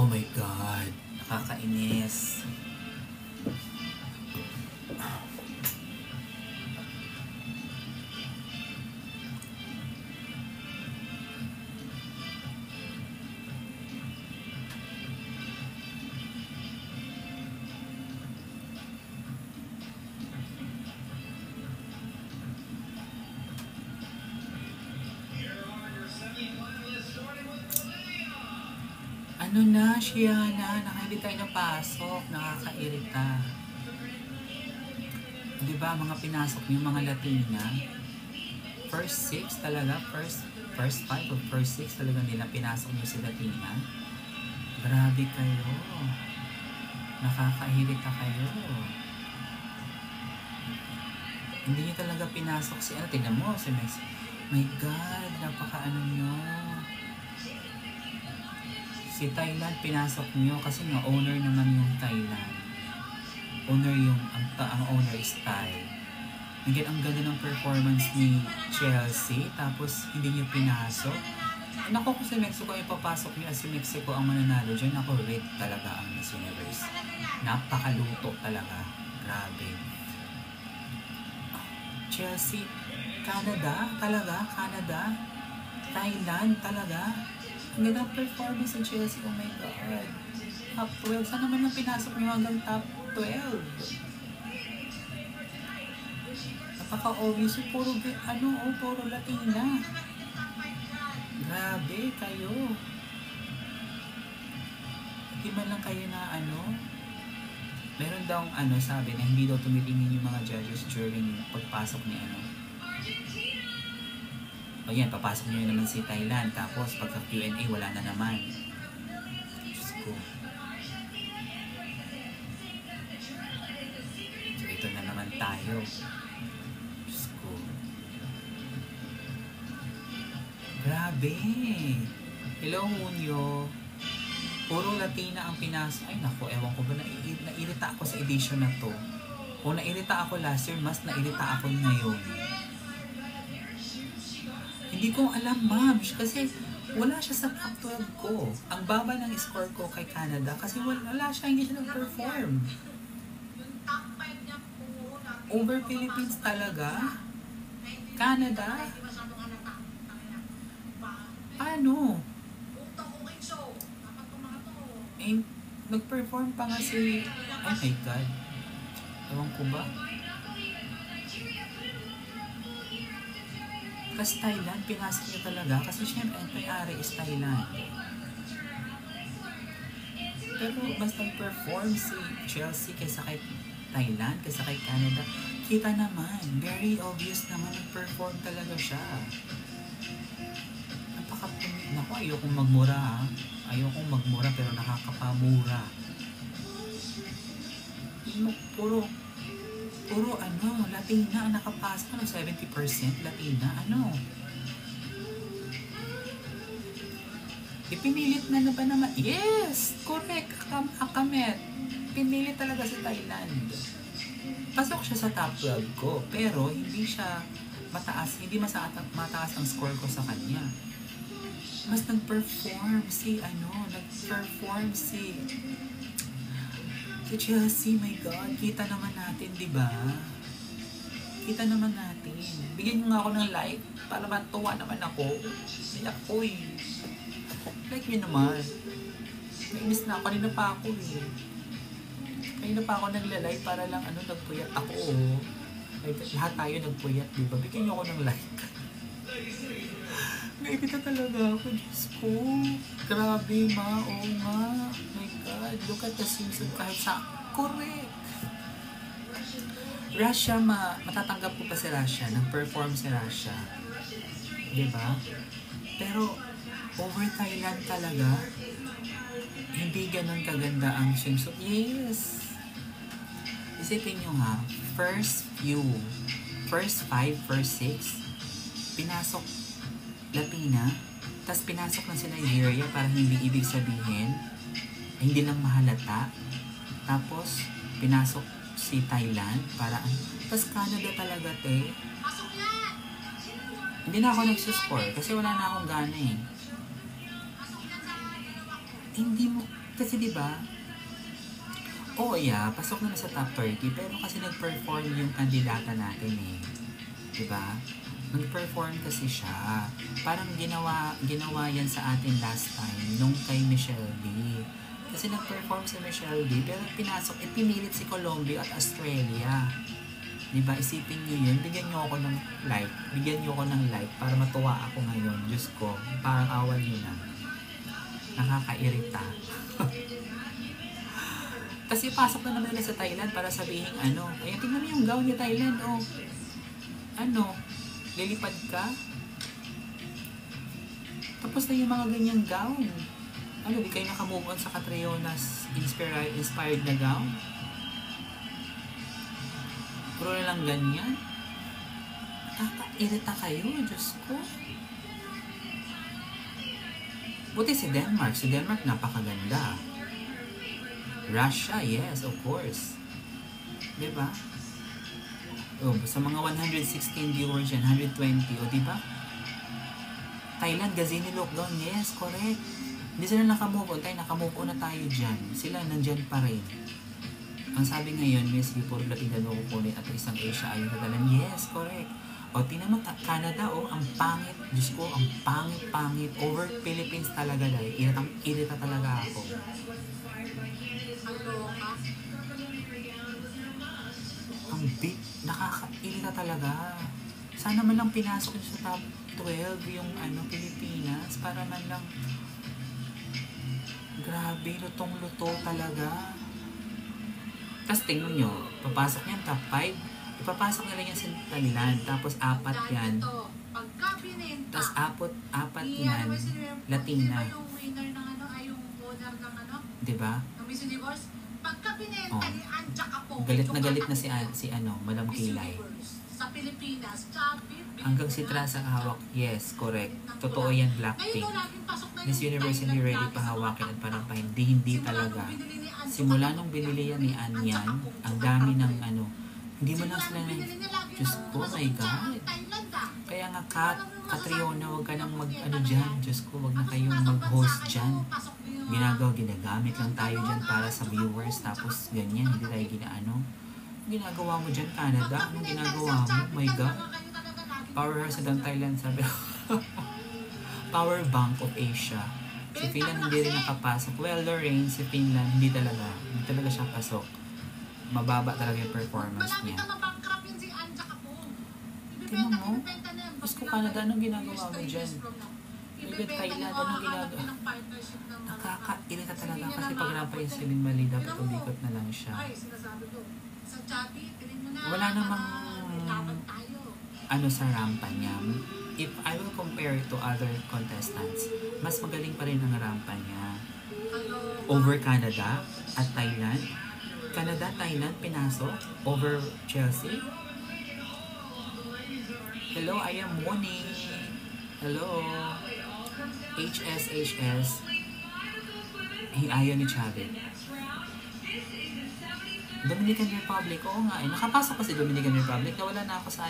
Oh my God, nakakainis. Ano na, Shiana, hindi tayo napasok, nakakairita. Diba, mga pinasok niyo, mga Latina, first 6 talaga, first 5 or first 6 talaga nila pinasok niyo si Latina. Grabe kayo. Nakakairita kayo. Hindi niyo talaga pinasok si, tingnan mo, si Messi. My God, napaka-ano niyo. Si Thailand pinasok niyo kasi nga owner naman yung Thailand. Owner yung, ang owner is Thai. Again, ang ganda ng performance ni Chelsea, tapos hindi niyo pinasok. Naku, kung si Mexico ay papasok niya, si Mexico ang mananalo dyan, ako red talaga ang Miss Universe. Napakaluto talaga. Grabe. Chelsea, Canada talaga, Canada, Thailand talaga. Ang ganda performance ng Chelsea, oh my God. Top 12, saan naman ang pinasok niyo hanggang top 12? Napaka-obvious, puro Latina. Grabe kayo. Hindi man lang kayo na meron daw sabi na hindi daw tumitingin yung mga judges during pagpasok ni O yan, papasok nyo naman si Thailand. Tapos pagka Q&A, wala na naman. Diyos ko. So, ito na naman tayo. Diyos ko. Grabe. Hello, Hunyo. Puro Latina ang pinasok. Ay, naku, ewan ko ba, nairita ako sa edition na to. Kung nairita ako last year, mas nairita ako ngayon. Hindi ko alam, ma'am, kasi wala siya sa top 12 ko. Ang baba ng score ko kay Canada kasi wala siya, hindi siya nag-perform. Over Philippines talaga? Canada? Ano? Nag-perform pa nga si... Oh my God. Ewan ko ba? Kasi Thailand, pinasok niya talaga. Kasi syempre, ang may-ari is Thailand. Pero basta nag-perform si Chelsea kaysa kay Thailand, kaysa kay Canada, kita naman, very obvious naman nag-perform talaga siya. Naku, ayokong magmura ha. Ayokong magmura pero nakakapamura. Puro Latina ang nakapasok, 70% Latina, Ipinilit na ba naman? Yes! Correct! Akamet. Pinilit talaga sa Thailand. Pasok siya sa top 12 ko, pero hindi siya mataas, hindi mataas ang score ko sa kanya. Mas nag-perform si Chelsea, my God. Kita naman natin, di ba? Kita naman natin. Bigyan nyo nga ako ng like para matuwa naman ako. Naiyak ko eh. Like nyo naman. Nainis na ako. Kanina pa ako eh. Kanina pa ako nagla-like para lang nagpuyat ako oh. Lahat tayo nagpuyat, di ba? Bigyan nyo ako ng like. Naipita talaga ako, Diyos ko. Grabe, ma. Oo nga. My God. Look at the season kahit sa... Correct. Russia, matatanggap ko pa si Russia. Nag-perform si Russia. Diba? Pero, over Thailand talaga, hindi ganun kaganda ang swimsuit. Yes! Isipin nyo ha, first 5, first 6, pinasok Latina, tas pinasok na si Nigeria para hindi ibig sabihin, hindi lang mahalata, tapos pinasok si Thailand para tas Canada talaga hindi na ako nagsuscore kasi wala na akong gana eh. Kasi di ba, oo yeah, pasok naman sa top 30, pero kasi nag-perform yung kandidata natin eh. Di ba? Nag-perform kasi siya. Parang ginawa yan sa atin last time nung kay Michelle D. Kasi nag-perform si Michelle D, pero pinilit si Colombia at Australia. Diba? Isipin nyo yun. Bigyan nyo ako ng like. Bigyan nyo ako ng like para matuwa ako ngayon. Diyos ko. Parang awan nyo na. Nakakairita. Kasi pasok na naman nila sa Thailand para sabihin ano. Ayan, tingnan mo yung gown niya Thailand. Oh. Ano? Lilipad ka? Tapos na yung mga ganyang gown. Ano, di kayo nakamove on sa Catriona's inspired na gown? Puro na lang ganyan. Nakakairita kayo, Diyos ko. Buti si Denmark. Si Denmark napakaganda. Russia, yes, of course. Diba? Oh, sa mga 116 viewers yan, 120, o diba? Thailand, Gazini lockdown, yes, correct. Hindi sila nakamove on, nakamove on na tayo dyan. Sila nandyan pa rin. Ang sabi ngayon, Miss, puro Latina daw kukunin at isang Asia ayaw nadalan. Yes, correct. O, tingnan mo, Canada, ang pangit. Diyos ko, ang pangit. Over Philippines talaga dahil. Irita talaga ako. Ang big, nakakairita talaga. Sana man lang pinasok sa top 12 yung Pilipinas para man lang grabe, lutong-luto talaga. Tapos tingnan nyo, papasok niyan top 5, ipapasok nila yan sa Thailand, tapos 4 yan. Tapos apat yan, Latina. Diba? Oh. Galit na si Madam Kilay. Sa Pilipinas, hanggang si Trasa hawak. Yes, correct. Totoo yan, Blackpink. Miss Universe hindi ready pahawakin at parang hindi talaga. Simula nung binili yan ni Anyan, ang dami ng hindi mo lang sila Diyos ko, my God. Kaya nga, Catriona, huwag ka nang dyan. Diyos ko, huwag na kayong mag-host dyan. Ginagamit lang tayo dyan para sa viewers, tapos ganyan, hindi tayo ginagawa mo dyan, Canada? Anong ginagawa mo? My God. Powerhouse ng Thailand, sabi Power Bank of Asia. Si Finland hindi rin nakapasok. Well, Lorraine, si Finland, hindi talaga siya pasok. Mababa talaga yung performance niya. Tingnan mo, Diyos ko, Canada, anong ginagawa mo dyan? Even Thailand, anong ginagawa? Nakakairita talaga kasi pag rampay si Lin Mali, dapat umikot na lang siya. Wala namang sa rampa niya. If I will compare it to other contestants, mas magaling pa rin ang rampa niya. Over Canada at Thailand. Canada, Thailand, pinasok. Over Chelsea. Hello, I am Moni. Hello. HS. Ayaw ni Chavez. Dominican Republic, oo nga nakapasok ko si Dominican Republic, nawala na ako sa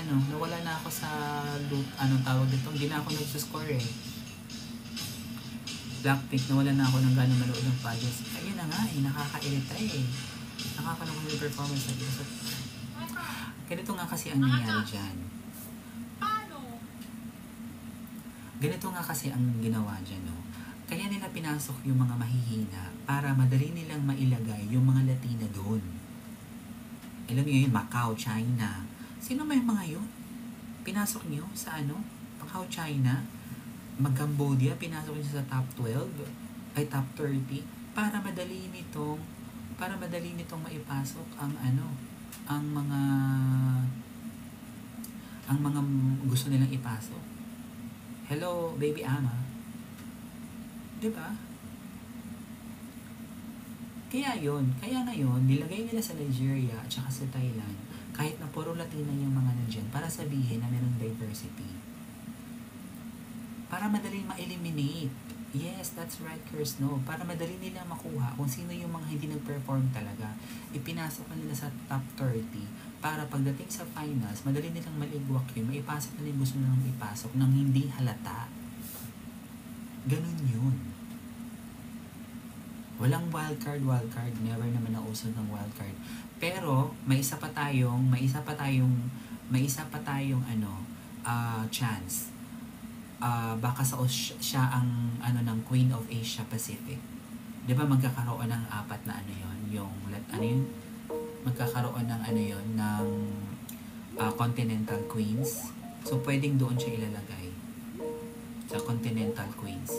tawag dito, hindi na ako nagsuscore eh. Blackpink, nawala na ako ng gano'ng manood ng pageants. Ayun na nga nakakairita eh. Nakakalungkot yung performance na dito. Ganito nga kasi ang nangyari dyan. Ganito nga kasi ang ginawa dyan, no? Kaya nila pinasok yung mga mahihina para madali nilang mailagay yung mga Latina doon. Alam niyo yun, Macau, China. Sino may mga yun? Pinasok niyo sa Macau, China. Cambodia, pinasok niyo sa top 12, ay top 30, para madali nitong maipasok ang mga gusto nilang ipasok. Hello, baby Ama. Diba? Kaya ngayon, nilagay nila sa Nigeria at saka sa Thailand, kahit na puro Latina yung mga nandyan, para sabihin na merong diversity. Para madaling ma-eliminate. Yes, that's right, Kirsno. Para madali nila makuha kung sino yung mga hindi nag-perform talaga. Ipinasok nila sa top 30 para pagdating sa finals, madali nilang maligwak yun, maipasok na yung gusto nilang ipasok nang hindi halata. Ganun yun. Walang wildcard. Never naman nauso ng wildcard. Pero, may isa pa tayong chance. Baka siya ang ng Queen of Asia Pacific. 'Di ba magkakaroon ng apat na magkakaroon ng ng Continental Queens. So pwedeng doon siya ilalagay sa Continental Queens.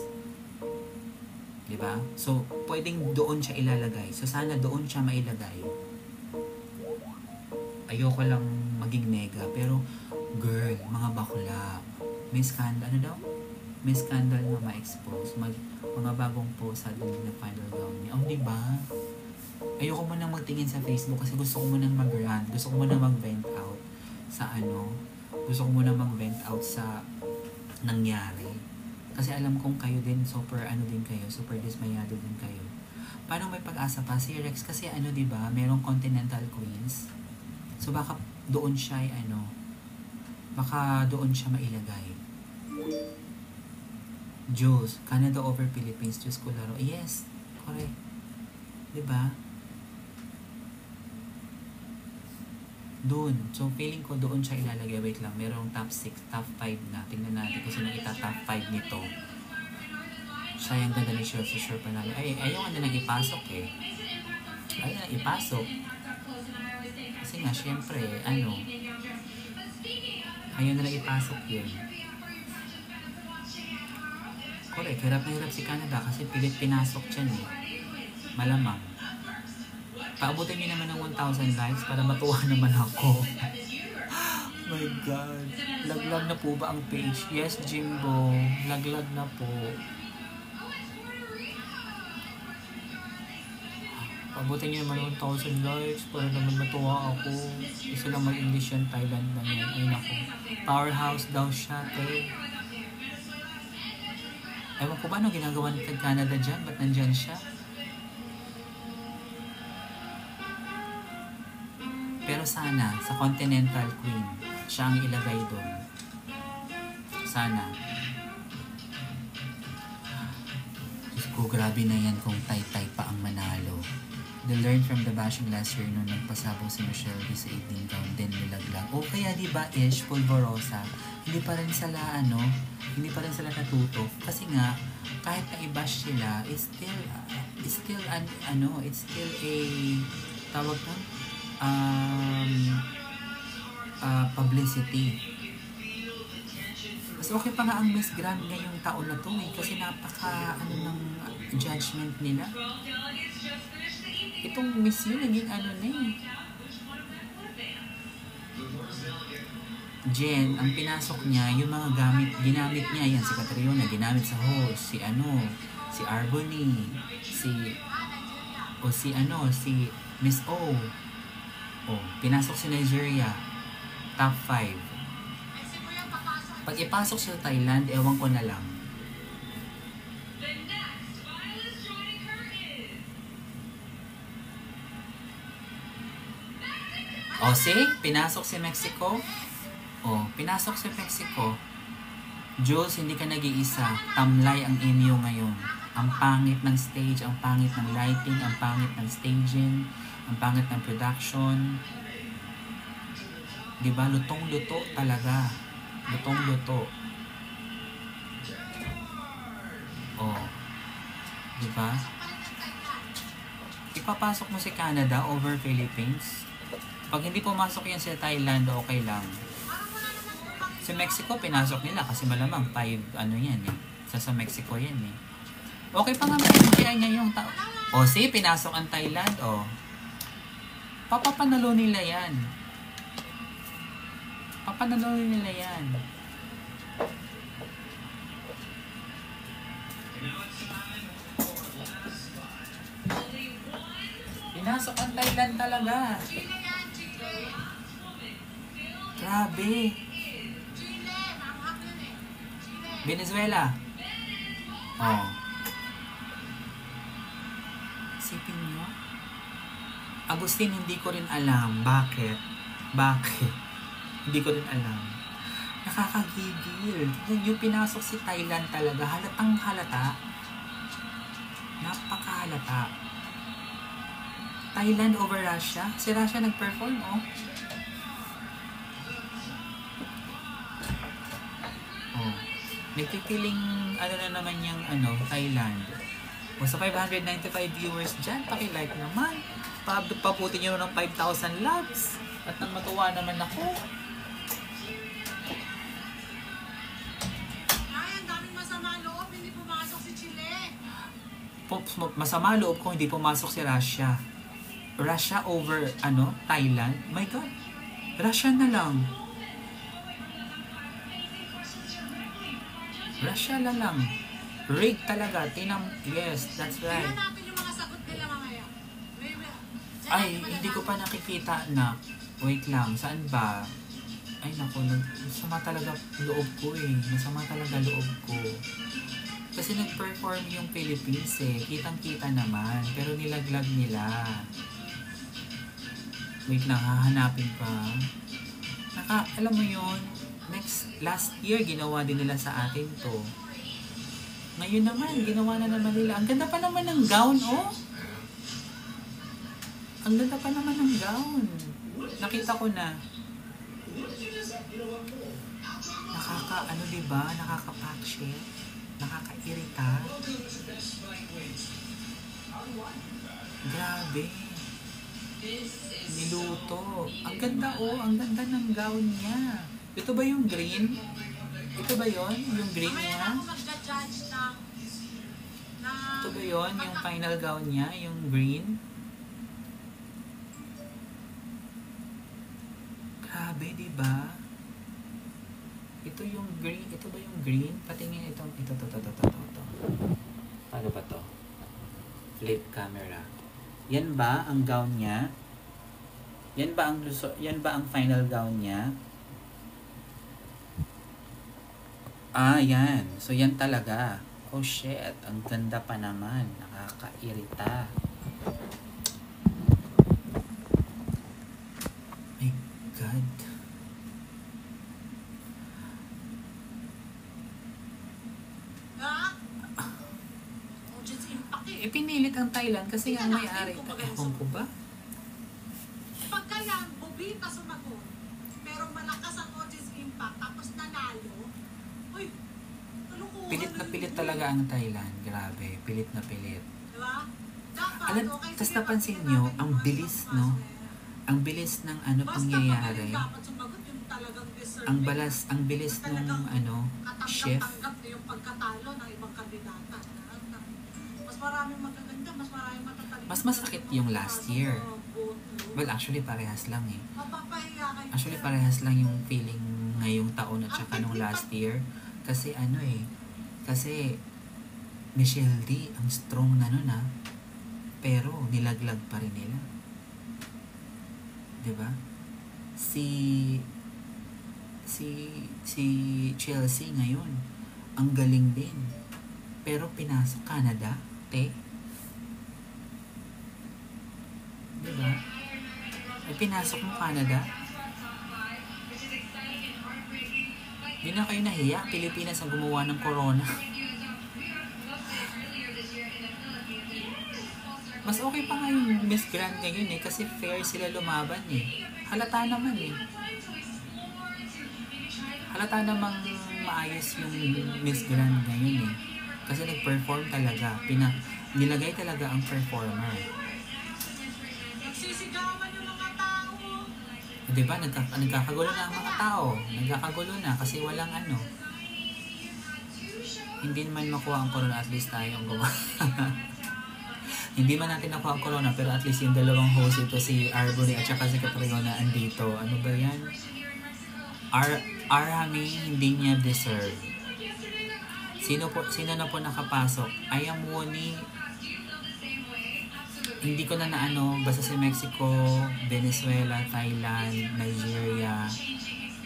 'Di ba? So pwedeng doon siya ilalagay. So sana doon siya mailagay. Ayoko lang maging mega, pero girl, mga bakla, may scandal, may scandal na ma-expose, mga bagong post sa na final gown niya. Diba? Ayoko mo nang magtingin sa Facebook kasi gusto ko mo nang mag-rant, gusto ko mo nang mag-vent out sa gusto ko mo nang mag-vent out sa nangyari. Kasi alam kong kayo din, super dismayado din kayo. Paano may pag-asa pa? Si Rex kasi diba, merong Continental Queens. So baka doon siya mailagay. Diyos, Canada over Philippines, Diyos ko laro. Yes, correct. Diba? Doon. So, feeling ko doon siya ilalagay. Wait lang, merong top 6, top 5 na. Tingnan natin kung sino top 5 nito. Sayang ganda ni Shell, si Sure Panalo. Ayaw na nang ipasok eh. Ayaw na ipasok. Kasi nga, syempre, ayaw na lang ipasok yun. Correct, hirap na hirap si Canada kasi pilit pinasok dyan eh. Malamang. Paabutin niyo naman ng 1,000 likes para matuwa naman ako. My God. Laglag na po ba ang page? Yes, Jimbo. Laglag na po. Paabutin niyo naman ng 1,000 likes para naman matuwa ako. Isa lang mag-English yan, Thailand lang yan. Ay nako. Powerhouse daw siya, eh. Ewan ko ba ano ginagawa ng Canada dyan? Ba't nandyan siya? Pero sana, sa Continental Queen, siya ang ilagay doon. Sana. Diyos ko, grabe na yan kung tay-tay pa ang manalo. They learned from the bashing last year nung nagpasabong si Michelle D sa evening gown, then nilaglag. O kaya diba, Ish, Polvorosa, hindi pa rin sila natuto. Kasi nga, kahit na i-bash sila, it's still a, tawag na, publicity. Mas okay pa nga ang Miss Grand ngayong taon na to eh, kasi napaka ng judgment nila. Itong Miss yun naging Jen, ang pinasok niya, yung mga ginamit niya, yan, si Catriona, ginamit sa host, si Arbony, si Miss O. Pinasok si Nigeria, top 5. Pag ipasok sa Thailand, ewan ko na lang. Pinasok si Mexico. Pinasok si Mexico. Jules, hindi ka nag-iisa. Tamlay ang MU ngayon. Ang pangit ng stage, ang pangit ng lighting, ang pangit ng staging, ang pangit ng production. Diba? Lutong-luto talaga. Lutong-luto. Diba? Ipapasok mo si Canada over Philippines. Pag hindi pumasok yan sa Thailand, okay lang. Sa Mexico, pinasok nila kasi malamang 5, yan eh. Sa Mexico yan eh. Okay pa nga may NGI ngayong taon. Pinasok ang Thailand, Papapanalo nila yan. Pinasok ang Thailand talaga. Grabe. Venezuela. Isipin nyo. Agustin, hindi ko rin alam. Bakit? Hindi ko rin alam. Nakakagigil. Yung pinasok si Thailand talaga, halatang halata. halata. Thailand over Russia. Si Russia nag-perform, oh. Oh. Nagtitiling, ano na naman yung, Thailand. O sa 595 viewers dyan, paki-like naman. Pabuti nyo ng 5,000 loves. At nang matuwa naman ako. Ay, ang daming masama loob, hindi pumasok si Chile. Masama loob kung hindi pumasok si Russia. Russia over, Thailand. My God. Russia na lang. Russia na lang. Rig talaga. Yes, that's right. Tingnan natin yung mga sagot nila mamaya. Ay, hindi ko pa nakikita na. Wait lang, saan ba? Ay naku, masama talaga loob ko eh. Masama talaga loob ko. Kasi nag-perform yung Philippines eh. Kitang-kita naman. Pero nilaglag nila. Wait lang, hahanapin pa. Alam mo yun, last year, ginawa din nila sa atin to. Ngayon naman, ginawa na naman nila. Ang ganda pa naman ng gown, oh! Ang ganda pa naman ng gown. Nakita ko na. Diba? Nakaka-packshit. Nakaka-irita. Grabe. Niluto. Ang ganda, oh. Ang ganda ng gown niya. Ito ba yung green? Ito ba yon yung green niya? Ito ba yon yung final gown niya? Yung green? Grabe, diba? Ito yung green. Ito ba yung green? Patingin ito. Ito. Paano ba to? Flip camera. Yan ba ang gown niya? Yan ba ang final gown niya? Ah, yan. So, yan talaga. Oh, shit. Ang ganda pa naman. Nakakairita. My God. Pinilit ang Thailand kasi ang may-ari. Ewan ko ba? Pagka yan, Bobita sumagot. Pero malakas ang audience impact. Tapos nanalo. Uy, kalukuhan. Pilit na pilit talaga ang Thailand. Grabe. Pilit na pilit. Diba? Dapat, Alam, tas napansin nyo, ang bilis, no? Ang bilis ng pangyayari. Ang bilis ng shift. Katanggap na yung pagkatalo ng ibang kandidata. Mas maraming magaganda, mas maraming matatalik. Mas masakit yung last year. Well, actually, parehas lang eh. Actually, parehas lang yung feeling ngayong taon at saka nung last year. Kasi kasi Michelle D, ang strong na nun ah. Pero, nilaglag pa rin nila. Diba? Si Chelsea ngayon, ang galing din. Pero pinasok Canada, diba? Pinasok mo Canada. Di na kayo nahiya, Pilipinas ang gumawa ng corona. Mas okay pa nga yung Miss Grand ngayon eh, kasi fair sila lumaban eh. Halata naman eh. Halata namang maayos yung Miss Grand ngayon eh. Kasi nag-perform talaga. Nilagay talaga ang performer. Nagsisigawan yung mga tao. Diba? Nagkakagulo na ang mga tao. Nagkakagulo na kasi walang Hindi man makuha ang corona, at least tayo ang gumawa. Hindi man natin nakuha ang corona, pero at least yung dalawang host ito, si Arbery at saka si Catriona, andito. Ano ba yan? Arhami, hindi niya deserve. Sino na po nakapasok? I am Woni. Hindi ko na basta si Mexico, Venezuela, Thailand, Nigeria,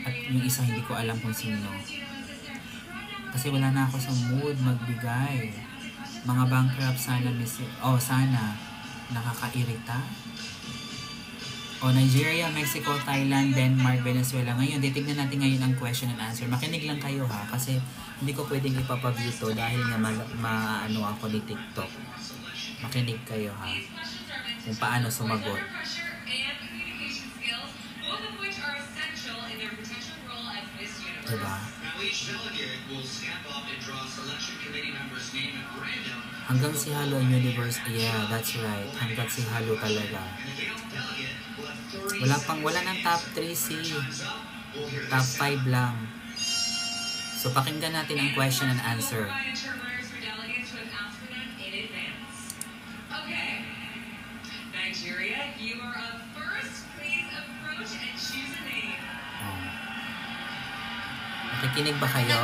at yung isa hindi ko alam kung sino. Kasi wala na ako sa mood magbigay. Mga bankrupt sana sana nakakairita. Nigeria, Mexico, Thailand, Denmark, Venezuela. Ngayon, titignan natin ngayon ang question and answer. Makinig lang kayo ha, kasi hindi ko pwedeng ipapaview to dahil nga ako ni TikTok. Makinig kayo ha. Kung paano sumagot. Diba? Hanggang si Halo Universe, yeah, that's right. Hanggang si Halo talaga. Wala nang top 3 si top 5 lang. So pakinggan natin ang question and answer. Nigeria, you are up first. Please approach and choose a name. Nakikinig ba kayo?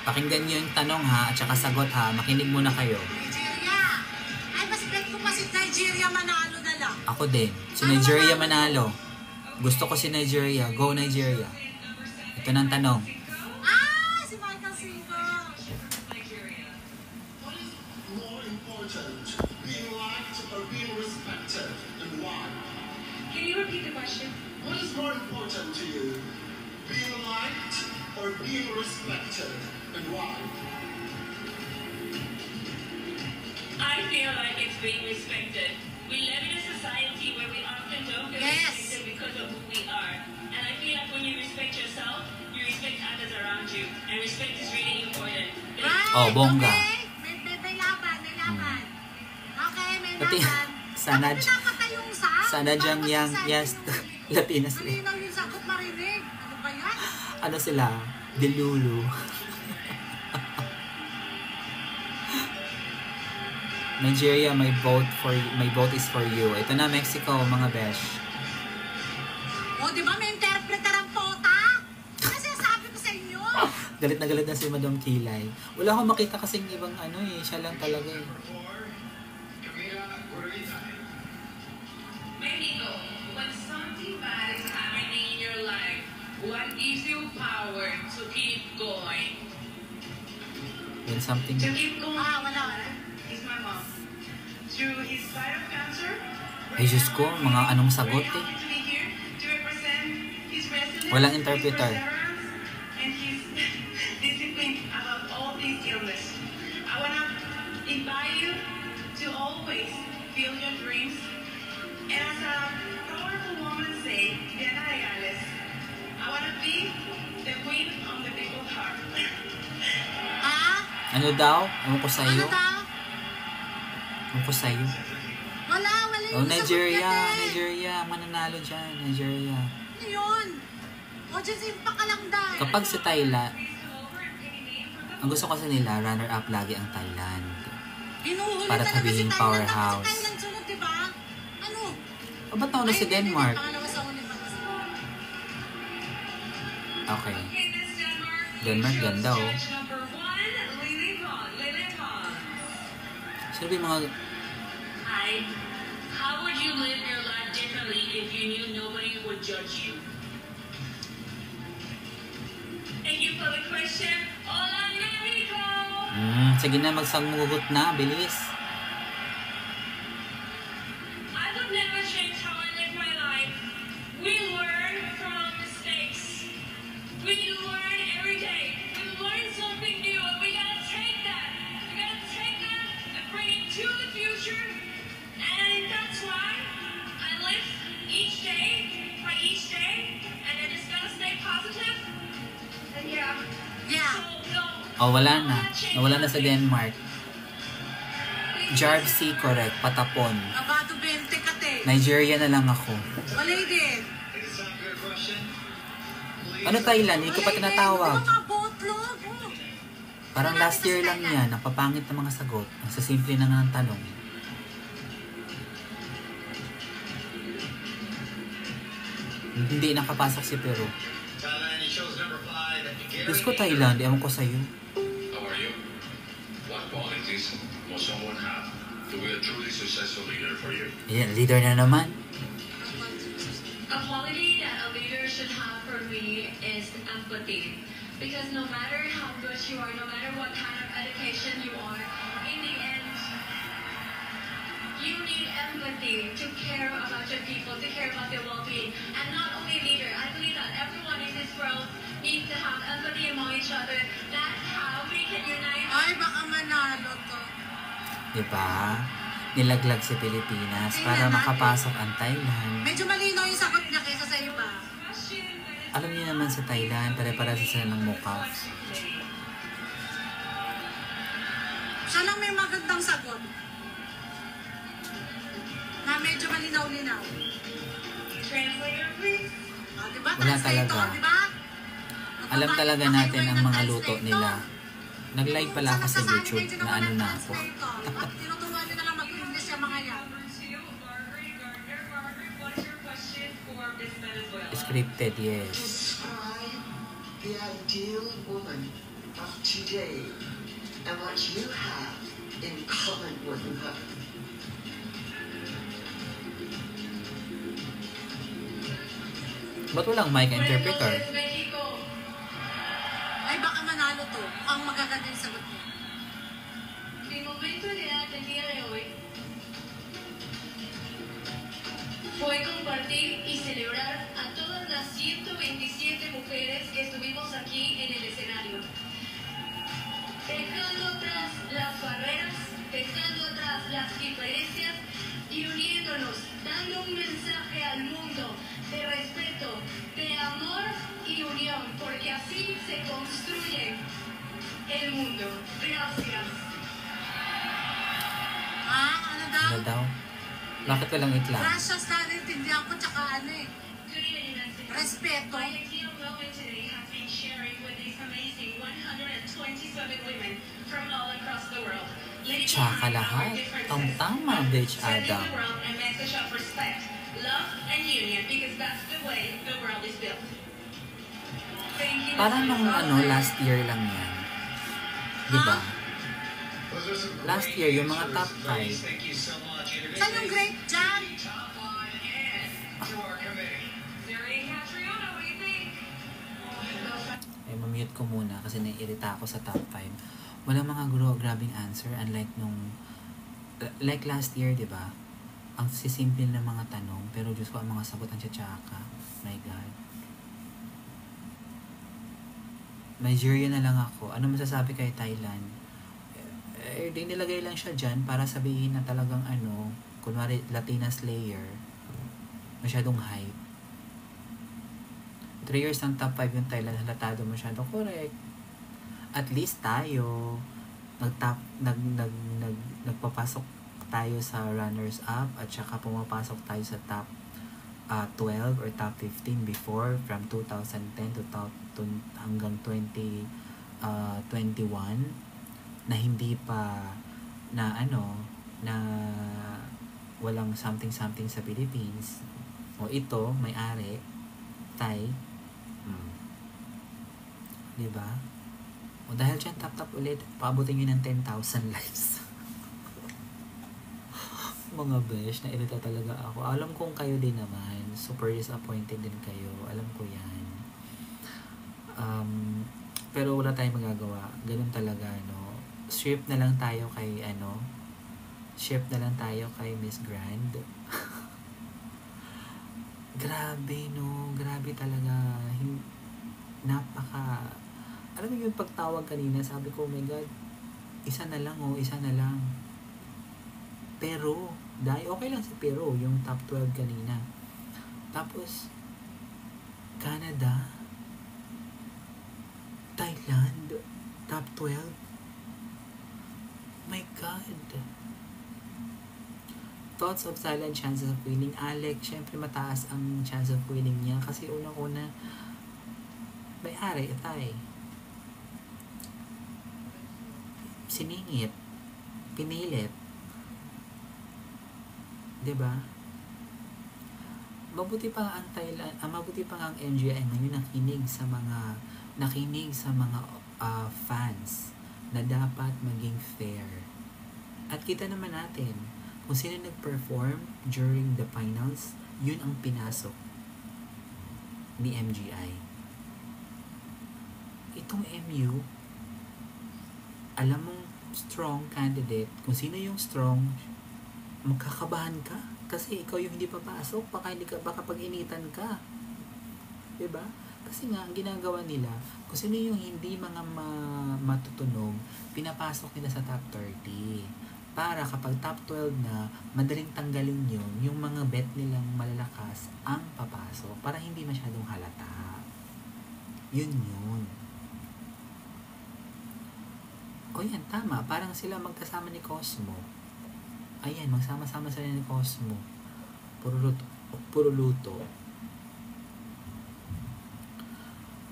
Pakinggan niyo yung tanong ha, at saka sagot ha. Makinig muna kayo. Nigeria! Ay, mas bet ko pa si Nigeria manalo na lang. Ako din. Si Nigeria manalo. Gusto ko si Nigeria. Go Nigeria. Ito na ang tanong. Ah! Si Michael Cinco! What is more important, being liked or being respected, and why? Can you repeat the question? What is more important to you, being liked or being respected, and why? I feel like it's being respected. We live in a society where we often don't get Yes. respected because of who we are. And I feel like when you respect yourself, you respect others around you. And respect is really important. Right! Oh, bongga. Okay. May laban, may laban. Okay, may Pati, laban. sana, Bakit pinapatay yung sa? sana dyan yang, yes, Latinas. Malinaw yung sagot marinig. Ano ba yan? Ano sila? Delulu. Nigeria, my vote is for you. Ito na Mexico, mga besh. O, di ba may interpreter ang pota? Kasi sabi ko sa inyo. Galit na si Madam Kilay. Wala akong makita kasing ibang ano eh. Siya lang talaga eh. Mexico, when something bad is happening in your life, what gives you power to keep going? When something... To keep going. Wala. Is my mom. Through his side of cancer. Ay, Diyos ko, mga anong sagot Very eh. happy to be here to represent his resilience, Walang his interpreter. perseverance, and his discipline about all these illness. I wanna invite you to always feel your dreams. And as a powerful woman say, Diana Regales, I wanna be the queen of the people's heart. Ano daw? Ewan ko sa'yo. Ano daw? Ewan ko sa'yo. Wala Oh, yung Nigeria. sagot yan eh. Nigeria. Mananalo dyan. Nigeria. Ano yun? O, dyan sa pakalamdan. Kapag sa Thailand, ang gusto ko sa nila, runner-up lagi ang Thailand. Hinuhuli para talaga sabihin si Thailand. powerhouse. Dapat si Thailand sunod, diba? Ano? O, ba't nauna si Ay, hindi, Denmark? pangalawa sa huli pa kasi. Okay. Okay, Miss Denmark. Denmark, You chose ganda, oh. judge number 1, Lily Pond. Lily Pond. Sino ba yung mga... Hi. How would you live your life differently if you knew nobody would judge you? Thank you for the question. Hola, Mexico! Sige na, magsamugot na. Bilis. I would never change how I live my life. We learn from our mistakes. We learn every day. We learn something new, and we gotta take that. We gotta take that and bring it to the future. And that's why I live each day by each day, and I just gotta stay positive. And yeah. Yeah. So, no. Oh, wala na. Nawala na sa Denmark. Jarv C, correct. Patapon. Abado 20 ka, te. Nigeria na lang ako. Wala din. Ano Thailand? Hindi ko pa tinatawag. Wala din. Mga botlog. Oh. Parang last year lang yan. Napapangit na mga sagot. Ang sasimple na nga ng tanong. Hindi nakapasok si Peru. Thailand, you chose number 5. Diyos ko Thailand. Ewan ko sa'yo. How are you? What qualities must someone have to be a truly successful leader for you? Ayan, leader na naman. A quality that a leader should have for me is empathy. Because no matter how good you are, no matter what kind of education you are, in the end, you need empathy to care about your people, to care about their well-being. And not only leader, I believe that everyone in this world needs to have empathy among each other. That's how we can unite. Ay, baka manalo to. Diba? nilaglag si Pilipinas para makapasok ang Thailand. Medyo malinaw yung sagot niya kaysa sa iba. Alam niyo naman sa Thailand, pare-para sila ng mukha. Siya lang may magandang sagot. Na medyo malinaw-linaw. Translator, please. Diba? Wala Translator, talaga. diba? Alam talaga natin ang mga luto nila. Nag-live pala ako sa YouTube na ano na ako. At tinuturuan nyo na lang mag-English yung mga yan. Scripted, yes. Describe the ideal woman of today and what you have in common with her. Ba't walang mic interpreter? Ay, baka manalo to. Ang magaganda yung sagot niya. Mi momento ideal del día de hoy fue compartir y celebrar a todas las 127 mujeres que estuvimos aquí en el escenario. Dejando atrás las barreras, dejando atrás las diferencias y uniéndonos, dando un mensaje al mundo de respeto, de amor y unión, porque así se construye el mundo. Gracias. Ano daw? Ano daw? Bakit walang itla? Gracias na rintindihan ko, tsaka ano eh. Good evening, Nancy. Respeto. My ideal moment today has been sharing with these amazing 127 women from all across the world. Leaving Tsaka behind our lahat. differences, Ang tama, bitch, sending Adam. the world a message of respect, love, and union, because that's the way the world is built. Thank you. Parang nung last year lang yan. Diba? Last year, yung mga top 5. Thank you so much. Saan yung great dyan? Top line and to our committee. Zuri and Catriona, what do you think? Ay, mamute ko muna kasi naiirita ako sa top 5. Walang mga grabing answer unlike nung like last year, di ba? Ang sisimple ng mga tanong pero Diyos ko ang mga sagot ang tsatsaka. My God. Nigeria na lang ako. Ano masasabi kay Thailand? Di nilagay lang siya dyan para sabihin na talagang kunwari Latina Slayer. Masyadong hype. 3 years ng top 5 yung Thailand, halatado masyado correct. At least tayo nagpapasok tayo sa runners up at saka pumapasok tayo sa top 12 or top 15 before from 2010 to hanggang 2021 na hindi pa na na walang something sa Philippines. O ito, may-ari Thai. Diba? O dahil dyan tap ulit, paabutin nyo ng 10,000 likes. Mga besh, nairita talaga ako. Alam kong kayo din naman. Super disappointed din kayo. Alam ko yan. Pero wala tayong magagawa. Ganun talaga, Shift na lang tayo kay, shift na lang tayo kay Miss Grand. Grabe, Grabe talaga. Napaka... Alam mo yung pagtawag kanina, sabi ko, oh my God, isa na lang. Pero, dahil okay lang si Peru, yung top 12 kanina. Tapos, Canada, Thailand, top 12. My God. Thoughts of silent chances of winning. Alex, syempre mataas ang chance of winning niya kasi unang-una may-ari, Thai. Siningit. Pinilit. Diba? Mabuti pa ang Thailand, mabuti pa ang MGI ngayon nakinig sa mga fans na dapat maging fair. At kita naman natin kung sino nag-perform during the finals, yun ang pinasok ni MGI. Itong MU, alam mong strong candidate, kung sino yung strong, magkakabahan ka kasi ikaw yung hindi papasok, baka pag-initan ka. Diba? Kasi nga, ang ginagawa nila, kung sino yung hindi mga matutunog, pinapasok nila sa top 30. para kapag top 12 na, madaling tanggalin yun, yung mga bet nilang malalakas ang papasok para hindi masyadong halata. Yun. O yan, tama. Parang sila magkasama ni Cosmo. Ayan, magsama-sama sila ni Cosmo. Puro luto.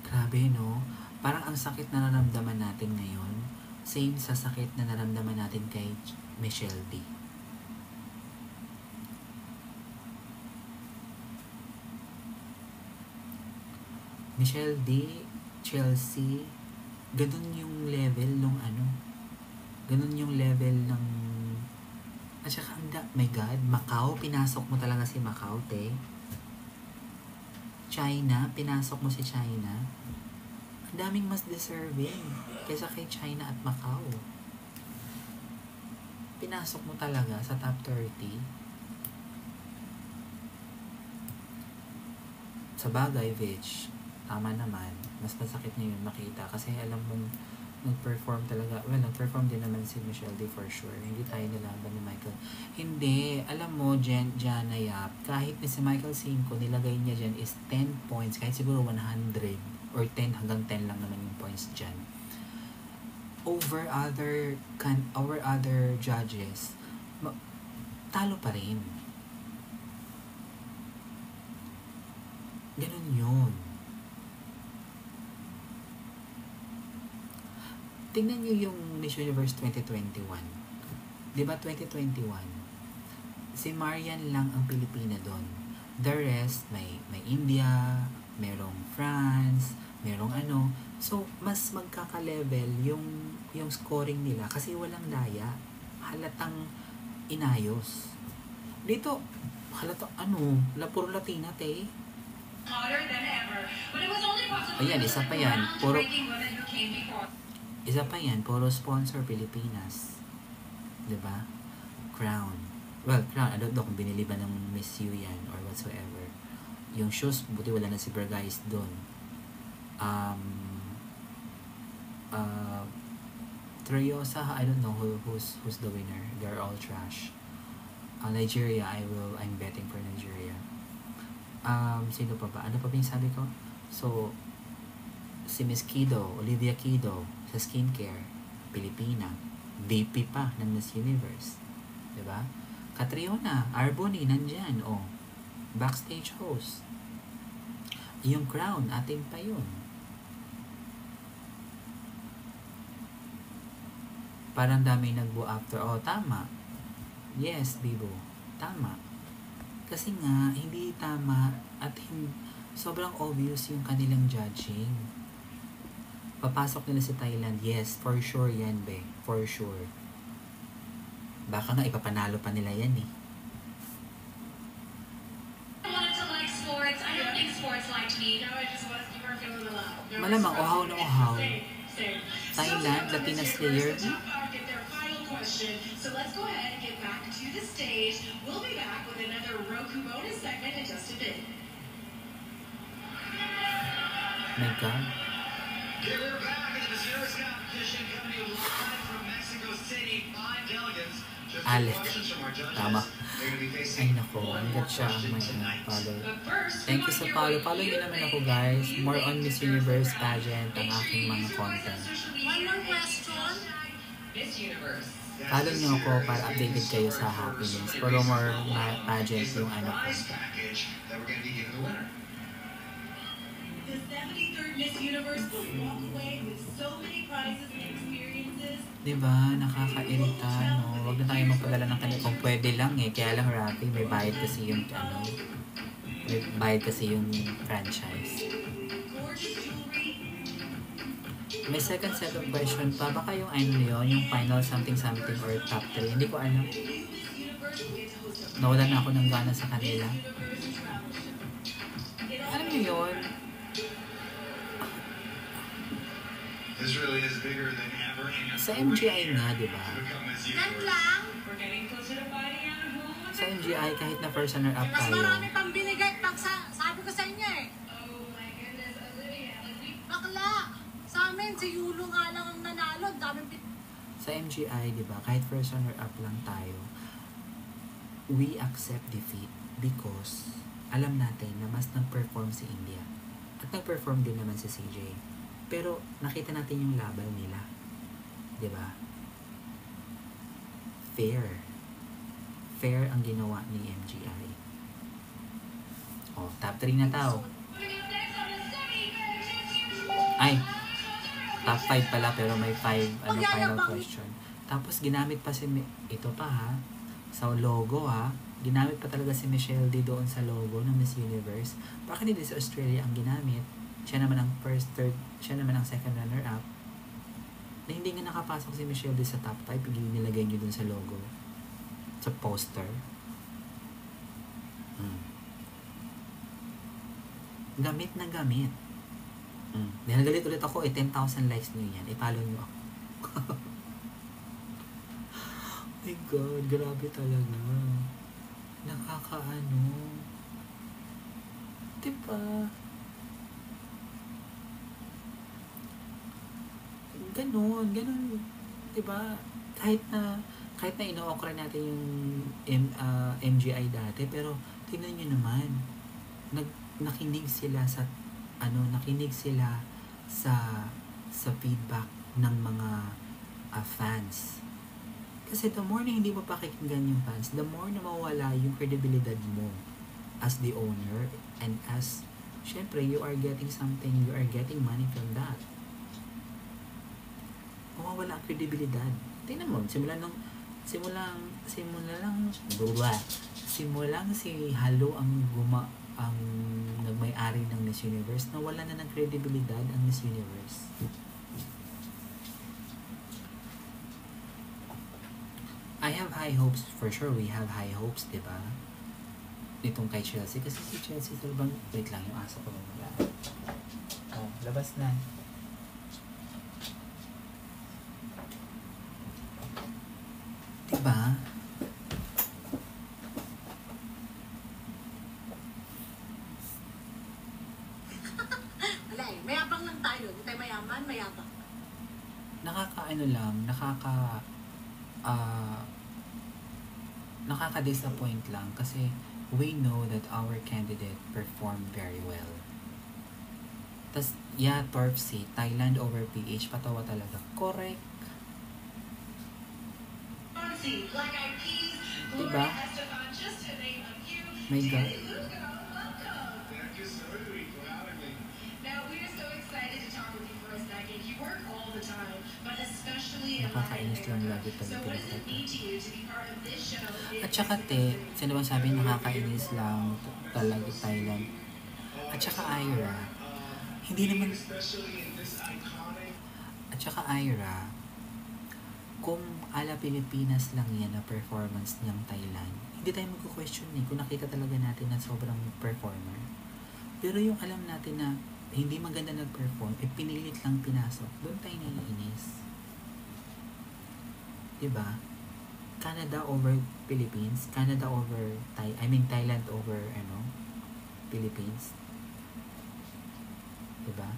Grabe, no? Parang ang sakit na naramdaman natin ngayon, same sa sakit na naramdaman natin kay Michelle D. Michelle D, Chelsea, ganun yung level nung ganun yung level ng, at saka my God, Macau, pinasok mo talaga si Macau, te. China, pinasok mo si China. Ang daming mas deserving kaysa kay China at Macau. Pinasok mo talaga sa top 30. Sa bagay, Vitch, tama naman. Mas masakit niya yun makita kasi alam mong nag-perform talaga. Well, nag-perform din naman si Michelle D for sure. Hindi tayo nilaban ni Michael. Hindi. Alam mo, Jana Yap, kahit na si Michael 5, nilagay niya dyan is 10 points. Kahit siguro 100 or 10 hanggang 10 lang naman yung points dyan. Over other judges, talo pa rin. Ganun yun. Tingnan nyo yung Miss Universe 2021. Diba 2021? Si Marian lang ang Pilipina doon. The rest, may India, merong France, merong ano. So, mas magkaka-level yung scoring nila kasi walang daya. Halatang inayos. Dito, puro Latina, te. Ayan, isa pa yan, puro sponsor Pilipinas. Diba? Crown. Well, Crown, I don't know kung binili ba ng Miss U yan or whatsoever. Yung shoes, buti wala na si Bergais doon. Triosa, I don't know who's the winner. They're all trash. Nigeria, I'm betting for Nigeria. Sino pa ba? Ano pa ba yung sabi ko? So, si Miss Kido, Olivia Kido, sa skincare, Pilipina, VP pa ng Miss Universe. Diba? Catriona, Arboni, nandyan, backstage host. Yung crown, ating pa yun. Parang dami nagbo after. Tama. Yes, Bibo. Tama. Kasi nga, hindi tama at sobrang obvious yung kanilang judging. Papasok nila sa Thailand. Yes, for sure yan, be. For sure. Baka nga ipapanalo pa nila yan, eh. Malamang uhaw na uhaw. Thailand, Latina Slayer. So let's go ahead and get back to the stage. We'll be back with another Roku bonus segment in just a bit. My God. Okay, we're back in the Miss Universe competition coming to you live from Mexico City. 5 delegates. Just Alec. questions from our judges. Tama. They're going to be Ay facing nako, one ang more siya question may tonight. follow. But first, Thank you sa follow. Follow nyo naman ako, guys. More on Miss Universe pageant ang aking mga content. One more question. Miss Universe. Follow nyo ako para updated kayo sa happenings. Pero more pageant yung ano ko. Prize package that we're going to be giving the winner. The 73rd Miss Universe will walk away with so many prizes and experiences. Diba? Nakakairita, no? Huwag na tayo magpadala ng kanila. Kung pwede lang eh. Kaya lang, Rafi, may bayad kasi yung may bayad kasi yung franchise. Gorgeous jewelry. May second set of question pa. Baka yung yung final something or top 3. Hindi ko alam. Nawalan na ako ng gana sa kanila. Alam niyo yun? This really is bigger than ever. Sa MGI nga, di ba? Yan lang. We're getting closer to finding out who won. Sa MGI, kahit na first runner-up Mas tayo, marami pang binigay pag sabi ko sa inyo eh. Oh my goodness, Olivia. Like we Bakla. Sa amin, si Yulo nga lang ang nanalo. Ang daming Sa MGI, di ba, kahit first runner-up lang tayo, we accept defeat because alam natin na mas nag-perform si India. At nag-perform din naman si CJ. Pero nakita natin yung laban nila. Di ba? Fair. Fair ang ginawa ni MGI. Oh, top 3 na tao. Ay, top 5 pala pero may 5 final question. Tapos ginamit pa ito pa ha, sa logo ha, ginamit pa talaga si Michelle D doon sa logo ng Miss Universe. Bakit hindi sa Australia ang ginamit? Siya naman ang siya naman ang second runner-up. Na hindi nga nakapasok si Michelle D sa top 5, nilagay nyo dun sa logo. Sa poster. Gamit na gamit. Dahil galit ulit ako, 10,000 likes nyo yan. I-follow nyo ako. Oh my God, grabe talaga. Nakakaano. Diba? Ganon. Diba? Kahit na ino-okra natin yung MGI dati, pero tingnan nyo naman, nakinig sila sa feedback ng mga fans. Kasi the more na hindi mo pakikinggan yung fans, the more na mawala yung credibility mo as the owner, and as, syempre, you are getting something, you are getting money from that. Mawawala ang credibility. Tingnan mo, simulang si Halo ang nagmay-ari ng Miss Universe, nawala na ng credibilidad ang Miss Universe. I have high hopes, for sure we have high hopes, diba? Itong kay Chelsea, kasi si Chelsea talagang, wait lang, yung aso ko wala. Oh, labas na. Diba? Mayabang lang tayo. Hindi tayo mayaman, mayabang. Nakaka-disappoint lang kasi we know that our candidate performed very well. Tas, yeah, Torpsy, Thailand over PH, patawa talaga. Correct. Diba? My God. Nakakainis lang lagi pag pinagkata. At saka sino bang sabi nakakainis lang talaga Thailand? At saka Ira, hindi naman, at saka Ira, kung ala Pilipinas lang yan na performance ng Thailand, hindi tayo magko-question kung nakita talaga natin na sobrang performer. Pero yung alam natin na hindi maganda nag-perform, pinilit lang pinasok, doon tayo naiinis. Diba? Canada over Philippines, Canada over Thailand over Philippines. Diba?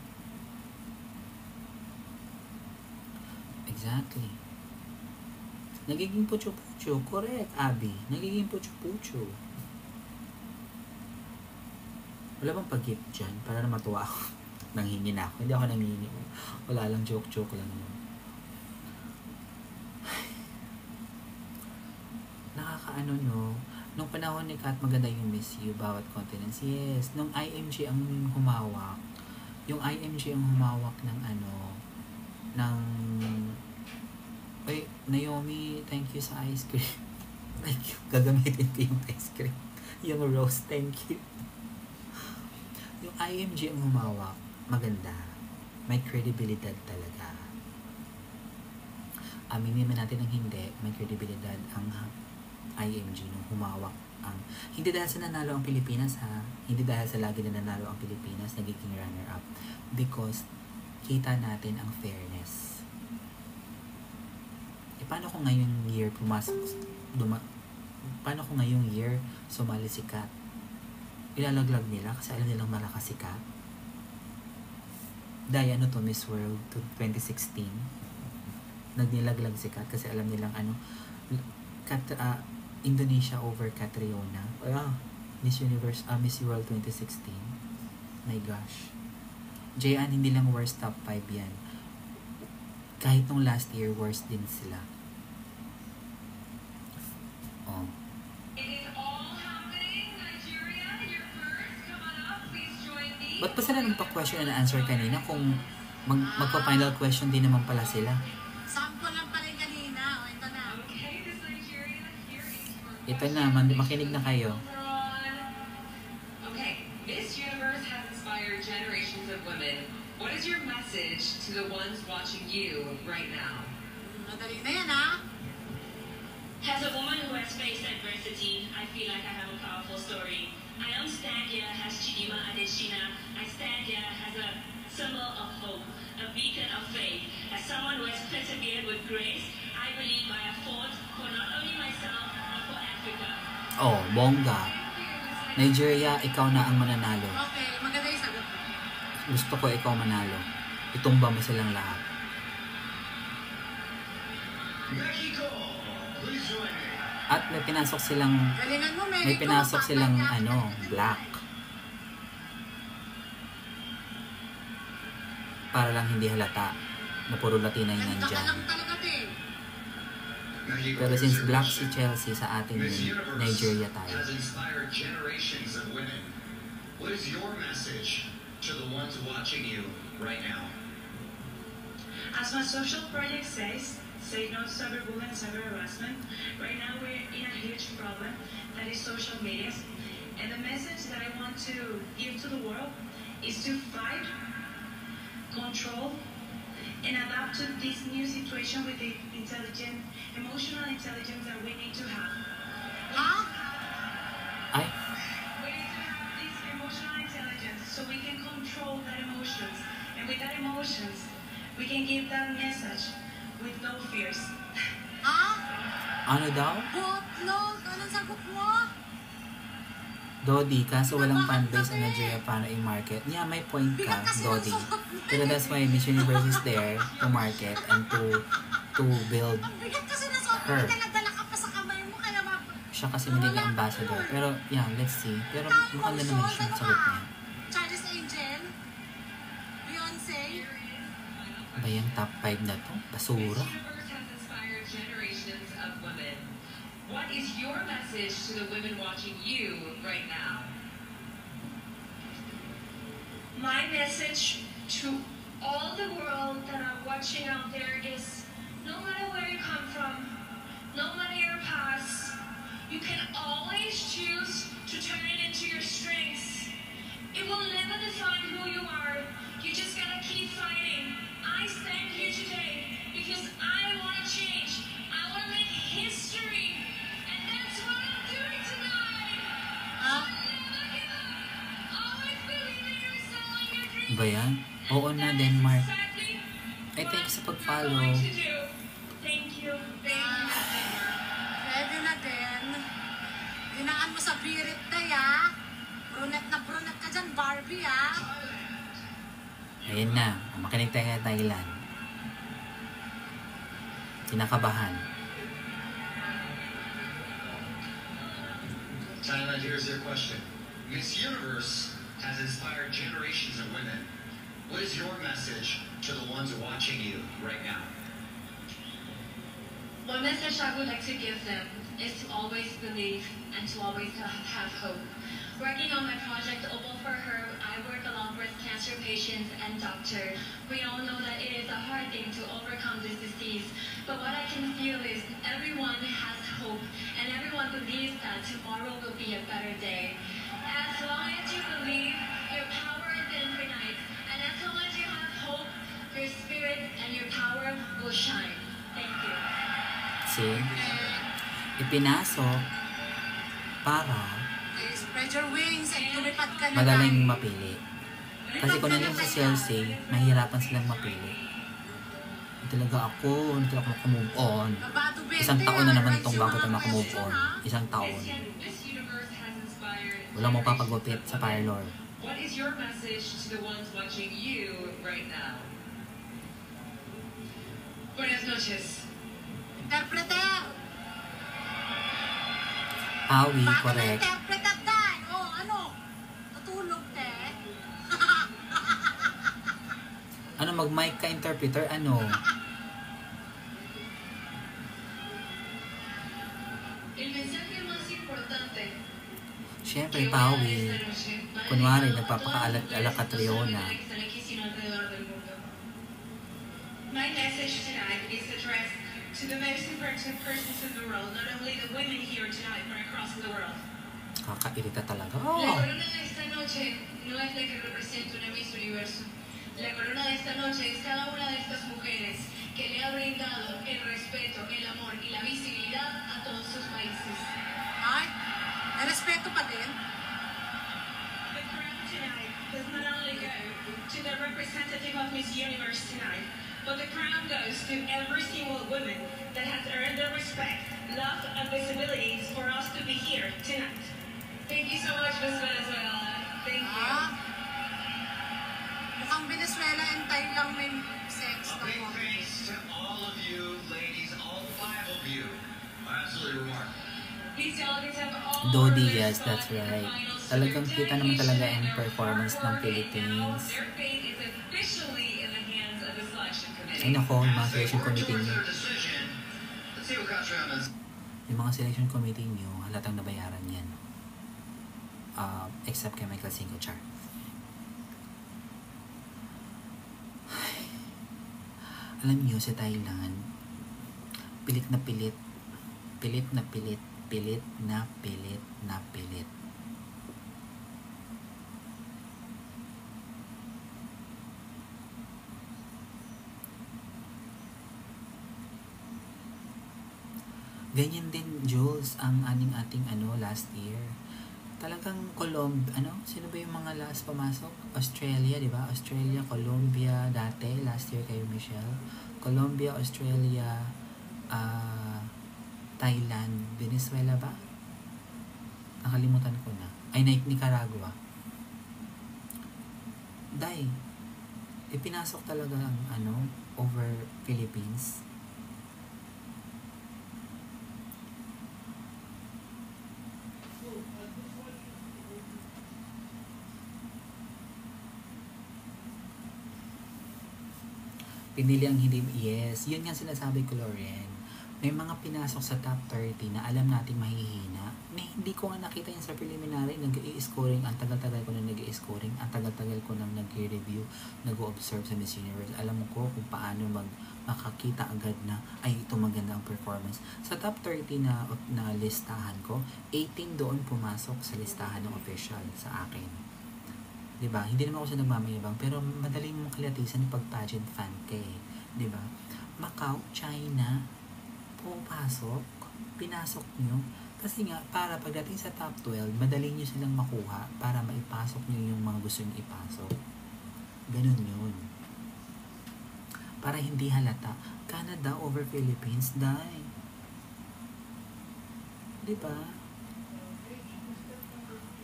Exactly. Nagiging pucho-pucho. Correct, Abby. Nagiging pucho-pucho. Wala bang pag-gift dyan? Para na matuwa ako. Nanghingi na ako. Hindi ako nanghingi. Wala lang, joke-joke lang yun. Nakakaano no? Nung panahon ni Kat, maganda yung Miss You, bawat continents. Yes. Nung IMG ang humawak. Yung IMG ang humawak ng ay, Naomi, thank you sa ice cream. Thank you. Gagamitin ko yung ice cream. Yung rose, thank you. Yung IMG ang humawak, maganda. May credibility talaga. Aminin naman natin ng hindi, may credibility ang IMG nung humawak ang... Hindi dahil sa nanalo ang Pilipinas ha. Hindi dahil sa lagi na nanalo ang Pilipinas, nagiging runner-up. Because kita natin ang fairness. Paano kung ngayong year paano kung ngayong year sumali si Kat? Ilalaglag nila kasi alam nilang malakas si Kat. Dahil to Miss World 2016. Nagnilaglag si Kat kasi alam nilang Indonesia over Catriona. Miss Universe, Miss World 2016. My gosh. Jayan, hindi lang worst top 5 yan. Kahit nung last year, worst din sila. Oh. Ba't pa sila nagpa-question and answer kanina kung magpa-final question din naman pala sila? Sample lang pala yung kanina. O, ito na. Ito na, makinig na kayo. Okay, Miss Universe has inspired generations of women. What is your message to the ones watching you right now? Madali na yan, ha? As a woman who has faced adversity, I feel like I have a powerful story. I don't stand here as Chidima Adesina. I stand here as a symbol of hope, a beacon of faith. As someone who has persevered with grace, I believe I have fought for not only myself, but for Africa. Oh, bongga. Nigeria, ikaw na ang mananalo. Okay, maganda yung sagot mo. Gusto ko ikaw manalo. Itumba mo silang lahat. Mexico, please join me. At may pinasok silang Galingan mo, Mexico. may pinasok silang black. Para lang hindi halata na puro Latina yung Ganda ka nandyan. lang talaga, te. Mexico, Pero here's since your black question. si Chelsea, sa atin Miss yun, Universe Nigeria tayo. has inspired generations of women. What is your message to the ones watching you right now? As my social project says, say no to cyberbullying and cyber harassment. Right now we're in a huge problem that is social media. And the message that I want to give to the world is to fight, control, and adapt to this new situation with the emotional intelligence that we need to have. Ha? Ay, We need to have this emotional intelligence so we can control that emotions. And with that emotions, we can give that message with no fears. Ha? ano daw? Butlog. Anong sagot mo? Dodi, kaso walang fanbase ang Nigeria paano i-market. Yeah, may point ka, Bigat kasi Dodi. ng sagot mo. Pero that's why Miss Universe is there to market and to build. Ang bigat kasi na sobrang Her. dala-dala ka pa sa kamay mo. Kaya Siya kasi magiging ambassador. Pero, yeah, let's see. Pero maganda naman siya sagot niya. Charles Angel? Beyonce? Ba yung top 5 na to? Basura. Miss Universe has inspired generations of women. What is your message to the women watching you right now? My message to all the world that are watching out there is no matter where you come from, no matter your past, you can always choose to turn it into your strengths. It will never define who you are. You just gotta keep fighting. I stand here today because I want to change. I want to make history. And that's what I'm doing tonight. Ha? Never give up. Always believe in yourself and your dreams. Ba yan? Oo na, Denmark. Ay, thank you sa pag-follow. Thank you. Pwede na din. Dinaan mo sa birit day, ha? Brunette ka dyan, Barbie, ha? Ayun na. Makinig tayo kay Thailand. Kinakabahan. Thailand, here's your question. Miss Universe has inspired generations of women. What is your message to the ones watching you right now? One message I would like to give them is to always believe and to always have hope. Working on my project Opal for Her, I work along breast cancer patients and doctors. We all know that it is a hard thing to overcome this disease, but what I can feel is everyone has hope and everyone believes that tomorrow will be a better day. As long as you believe, your power is infinite, and as long as you have hope, your spirit and your power will shine. Thank you. See? Ipinasok para Spread your wings and lumipad ka na madaling lang. mapili. Kasi kung nandiyan sa Chelsea, mahirapan silang mapili. Talaga ako, hindi talaga makamove on. Babato 20 Isang taon na yan. naman Raise itong yung bago mga tayo makamove question, on. ha? Isang taon. Miss Universe has inspired. Wala mo papagupit sa parlor. What is your message to the ones watching you right now? Buenas noches. Interpreter! Pawi, Bakit correct. interpreter tayo? Oh, ano? Tutulog, te? Ano, mag-mic ka interpreter? Ano? El mensaje más importante. Siyempre, Pawi. Kunwari, nagpapakaalat-alak ka Triona. My message tonight is addressed to the most important persons in the world, not only the women here tonight, but across the world. Kakairita talaga. La Oh! corona de esta noche no es la que representa una Miss Universo. La corona de esta noche es cada una de estas mujeres que le ha brindado el respeto, el amor y la visibilidad a todos sus países. Ay, may respeto pa din. The crown tonight does not only go to the representative of Miss Universe tonight, but the crown goes to every single woman that has earned the respect, love, and visibilities for us to be here tonight. Thank you so much, Miss Venezuela. Thank you. Ah. Mukhang Venezuela and Thailand may sex A na big mo. thanks to all of you, ladies, all 5 of you. Absolutely remarkable. These delegates have all Dodi, earned their yes, that's spot in the right. finals Talagang through kita naman talaga dedication yung and their performance hard ng work, and now Philippines. their fate is officially in the hands of the selection committee. Ay nako, yung mga As they selection work committee towards nyo. their decision, let's see what Catriona Yung mga selection committee nyo, halatang nabayaran yan. Except kay Michael Cinco Char. Alam niyo, sa Thailand, pilit na pilit, pilit na pilit, pilit na pilit na pilit. Ganyan din, Jules, ang ating last year. Talagang sino ba yung mga last pumasok? Australia, di ba? Australia, Colombia, dati, last year kayo, Michelle. Colombia, Australia, Thailand, Venezuela ba? Nakalimutan ko na. Ay, Nicaragua. Dahil, ipinasok talaga ang over Philippines. Pinili ang hindi, yes, yun nga sinasabi ko, Loren. May mga pinasok sa top 30 na alam nating mahihina. Hindi ko nga nakita yun sa preliminary, nag-i-scoring, ang tagal-tagal ko na nag-i-scoring, ang tagal-tagal ko nang nag-review, nag-observe sa Miss Universe. Alam ko kung paano makakita agad na, ay, ito maganda ang performance. Sa top 30 na listahan ko, 18 doon pumasok sa listahan ng official sa akin. Diba? Hindi naman ako sa nagmamayabang, pero madaling mong kalatisan pag pageant fan ka eh. Diba? Macau, China, pumapasok, pinasok nyo. Kasi nga, para pagdating sa top 12, madali nyo silang makuha para maipasok nyo yung mga gusto nyo ipasok. Ganun yun. Para hindi halata. Canada over Philippines, die. Diba?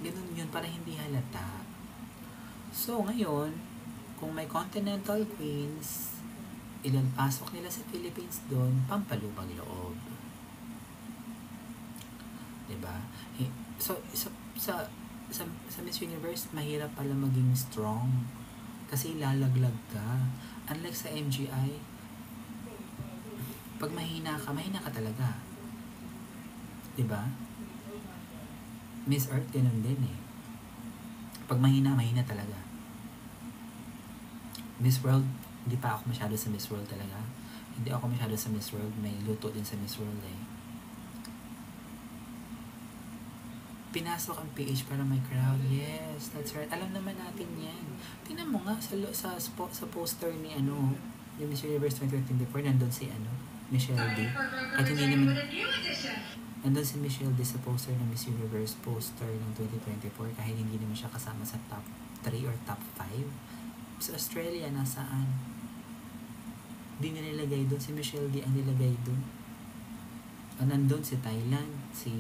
Ganun yun, para hindi halata. So, ngayon, kung may Continental Queens, ilan pasok nila sa Philippines doon, pampalubag loob. Diba? So, sa Miss Universe, mahirap pala maging strong. Kasi lalaglag ka. Unlike sa MGI, pag mahina ka talaga. Diba? Miss Earth, ganun din eh. Pag mahina talaga. Miss World, hindi pa ako masyado sa Miss World talaga. Hindi ako masyado sa Miss World. May luto din sa Miss World eh. Pinasok ang PH para may crowd. Yes, that's right. Alam naman natin yan. Tingnan mo nga sa poster ni yung Miss Universe 2024, nandun si Michelle D. At hindi naman nandun si Michelle D sa poster ng Miss Universe poster ng 2024 kahit hindi naman siya kasama sa top 3 or top 5. Sa Australia, nasaan? Hindi nilagay doon. Si Michelle D ang nilagay doon. Nandun si Thailand, si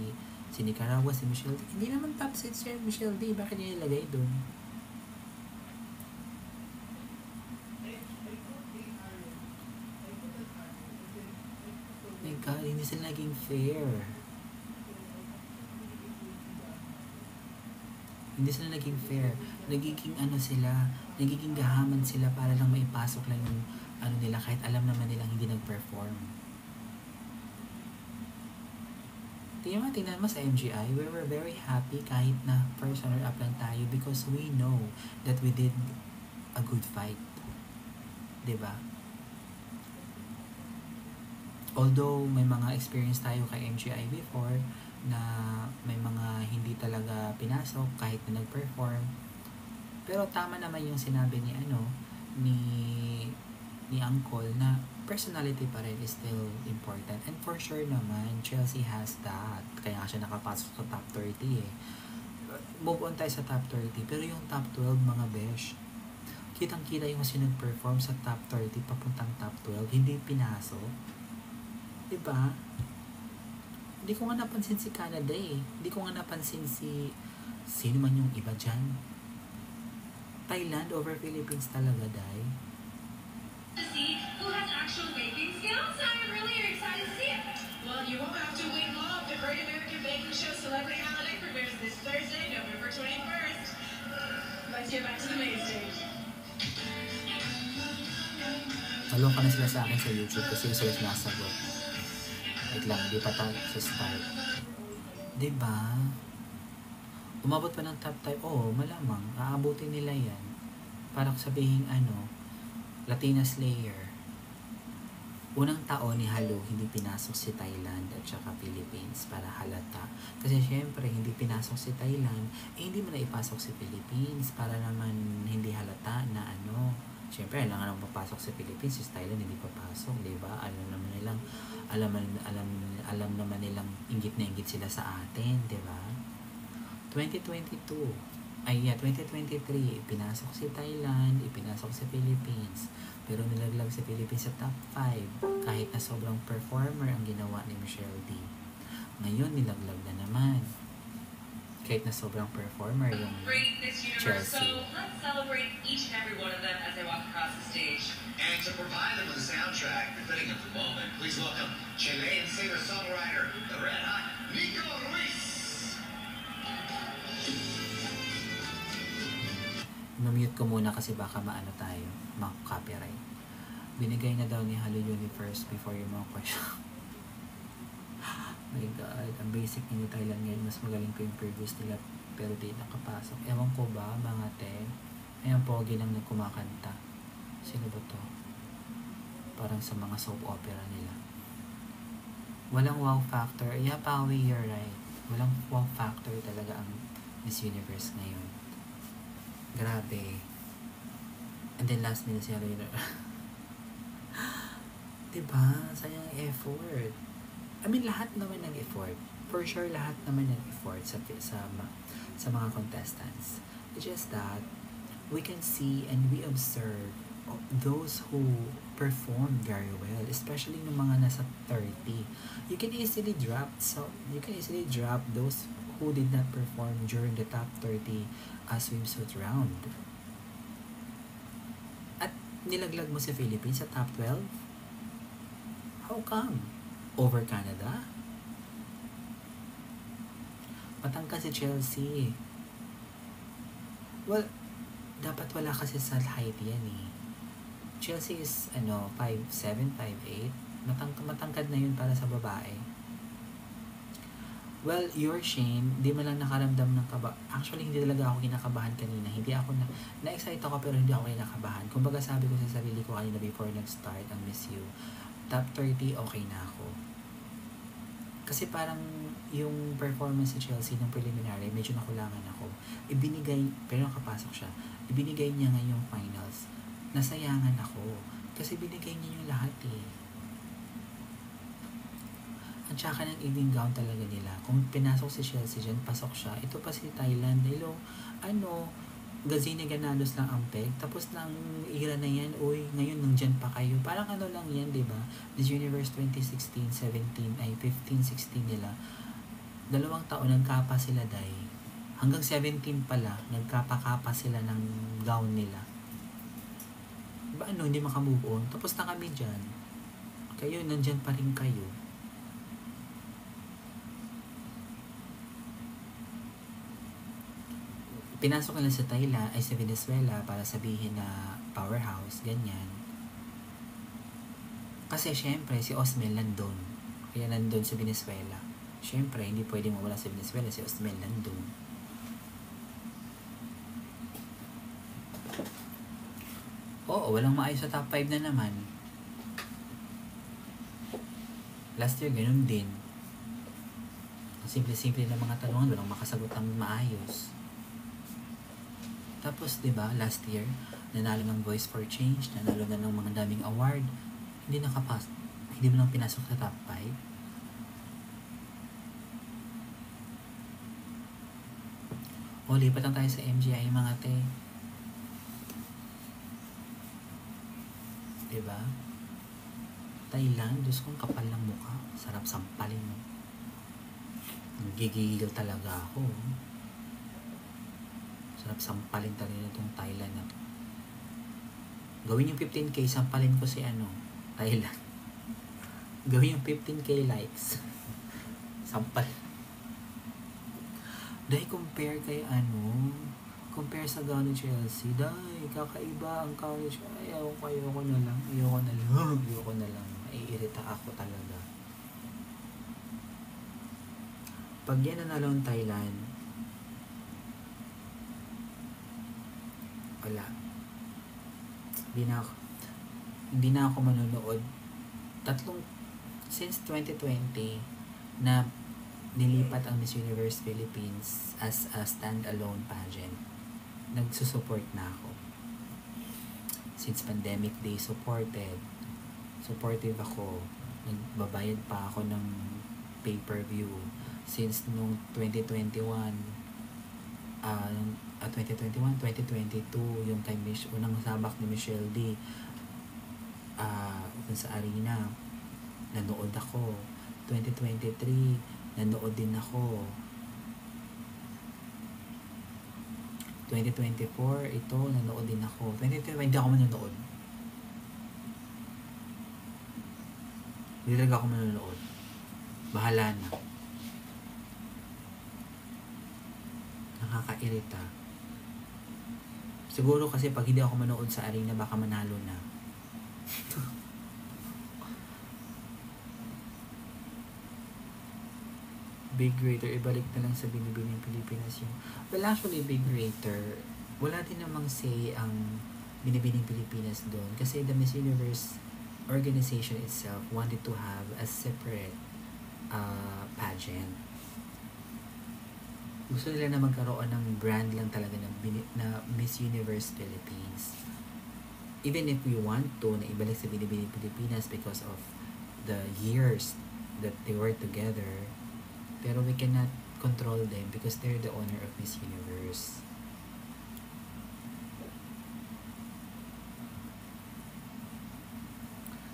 Nicaragua, si Michelle D. Hindi naman top 6 si Michelle D. Bakit nilagay doon? Hindi sila naging fair. Hindi sila naging fair. Nagiging nagiging gahaman sila para lang maipasok lang yung nila kahit alam naman nilang hindi nag-perform. Tingnan mo sa MGI, we were very happy kahit na first runner-up lang tayo because we know that we did a good fight. Diba? Although may mga experience tayo kay MGI before na may mga hindi talaga pinasok kahit na nag-perform. Pero tama naman yung sinabi ni Uncle na personality pa rin is still important. And for sure naman, Chelsea has that. Kaya siya nakapasok sa top 30 eh. Move on tayo sa top 30. Pero yung top 12, mga besh, kitang-kita yung sinag-perform sa top 30 papuntang top 12, hindi pinasok. Diba? Hindi ko nga napansin si Canada eh. Hindi ko nga napansin sino man yung iba dyan. Thailand over Philippines talaga, Day. To see who has actual baking skills. I'm really excited to see it. Well, you won't have to wait long. The Great American Baking Show Celebrity Holiday premieres this Thursday, November 21st. Let's get back to the main stage. Naloka na sila sa akin sa YouTube kasi sila sinasagot. Wait lang, hindi pa tayo sa start. Diba? Umabot pa ng top 5. Oo, malamang. Aabutin nila yan. Para sabihin Latina Slayer. Unang taon ni Halo, hindi pinasok si Thailand at saka Philippines para halata. Kasi syempre, hindi pinasok si Thailand, hindi mo na ipasok si Philippines para naman hindi halata na Syempre, alam papasok si Philippines, si Thailand hindi papasok, di ba? Alam naman nilang inggit na inggit sila sa atin, di ba? 2023, pinasok si Thailand, ipinasok si Philippines, pero nilaglag si Philippines sa top 5 kahit na sobrang performer ang ginawa ni Michelle D. Ngayon, nilaglag na naman kahit na sobrang performer yung Chelsea. So let's celebrate each and every one of them as they walk across the stage. And to provide them with a soundtrack befitting of the moment, please welcome Chilean singer-songwriter, the Red Hot Nico Ruiz. Namute ko muna kasi baka tayo, copyright. Binigay na daw ni Halo Universe before yung mga question. My God, ang basic ni Thailand ngayon, mas magaling pa yung previous nila pero di nakapasok. Ewan ko ba, mga te? Ayan, pogi lang nagkumakanta. Sino ba to? Parang sa mga soap opera nila. Walang wow factor. Yeah, Pawi, you're right. Walang wow factor talaga ang Miss Universe ngayon. Grabe. And then last minute siya rin. Diba? Sayang effort. I mean, lahat naman ng effort. For sure, lahat naman ng effort sa mga contestants. It's just that we can see and we observe those who perform very well, especially ng mga nasa 30. You can easily drop those who did not perform during the top 30 swimsuit round. At nilaglag mo si Philippines sa top 12? How come? Over Canada? Matangka si Chelsea. Well, dapat wala kasi sa height yan eh. Chelsea is 5'7", 5'8". Matangkad na yun para sa babae. Well, your Shane, di mo lang nakaramdam ng kaba. Actually, hindi talaga ako kinakabahan kanina. Hindi ako na-excite ako pero hindi ako kinakabahan. Kumbaga sabi ko sa sarili ko kanina before nag-start ang Miss You, top 30 okay na ako. Kasi parang yung performance sa Chelsea ng preliminary, medyo nakulangan ako. Pero nakapasok siya. Ibinigay niya ngayong finals. Nasayangan ako. Kasi binigay niya yung lahat eh. At saka ng evening gown talaga nila. Kung pinasok si Chelsea dyan, pasok siya. Ito pa si Thailand. Gazine Ganados lang ang peg. Tapos lang ira na yan, ngayon nandyan pa kayo. Parang lang yan, di ba? Miss Universe 2016, 17, 15, 16 nila. 2 taon, nagkapa sila, Day. Hanggang 17 pala, nagkapa-kapa sila ng gown nila. Ba hindi makamove on? Tapos na kami dyan. Kayo, nandyan pa rin kayo. pinasok nila sa Thailand, ay sa Venezuela para sabihin na powerhouse, ganyan. Kasi syempre, si Osmel nandun. Kaya nandun sa Venezuela. Syempre, hindi pwedeng mawala sa Venezuela, si Osmel nandun. Oo, walang maayos sa top 5 na naman. Last year, ganun din. Simple-simple na mga tanungan, walang makasagot ng maayos. Tapos, di ba, last year, nanalo ng Voice for Change, nanalo na ng mga daming award, hindi mo lang pinasok sa top 5. O, lipat lang tayo sa MGI, mga te. Diba? Thailand, Diyos kong kapal ng mukha. Sarap sampalin mo. Gigigil talaga ako. Sarap sampalin talaga itong Thailand. Gawin yung 15k, sampalin ko si Thailand. Gawin yung 15k likes. Sampal. Dahil compare kay compare sa Gano Chelsea. Dahil kakaiba ang college. Ayoko na lang. Maiirita ako talaga. Pag yan nanalo ng Thailand, wala. Hindi na ako manonood. Since 2020 na nilipat ang Miss Universe Philippines as a standalone pageant, nagsusupport na ako. Since pandemic day, supportive ako. Nagbabayad pa ako ng pay-per-view. Since nung 2022, yung kay unang sabak ni Michelle D, sa arena, nanood ako. 2023, nanood din ako. 2024, ito, nanood din ako. 2025, hindi ako manonood. Hindi talaga ako manonood. Bahala na. Nakakairita. Siguro kasi pag hindi ako manood sa arena, baka manalo na. Big Greater, ibalik na lang sa Binibining Pilipinas yung... Well, actually, Big Greater, wala din namang say ang Binibining Pilipinas doon. Kasi the Miss Universe organization itself wanted to have a separate pageant. Gusto nila na magkaroon ng brand lang talaga na Miss Universe Philippines. Even if we want to na ibalik sa Binibining Pilipinas because of the years that they were together, pero we cannot control them because they're the owner of Miss Universe.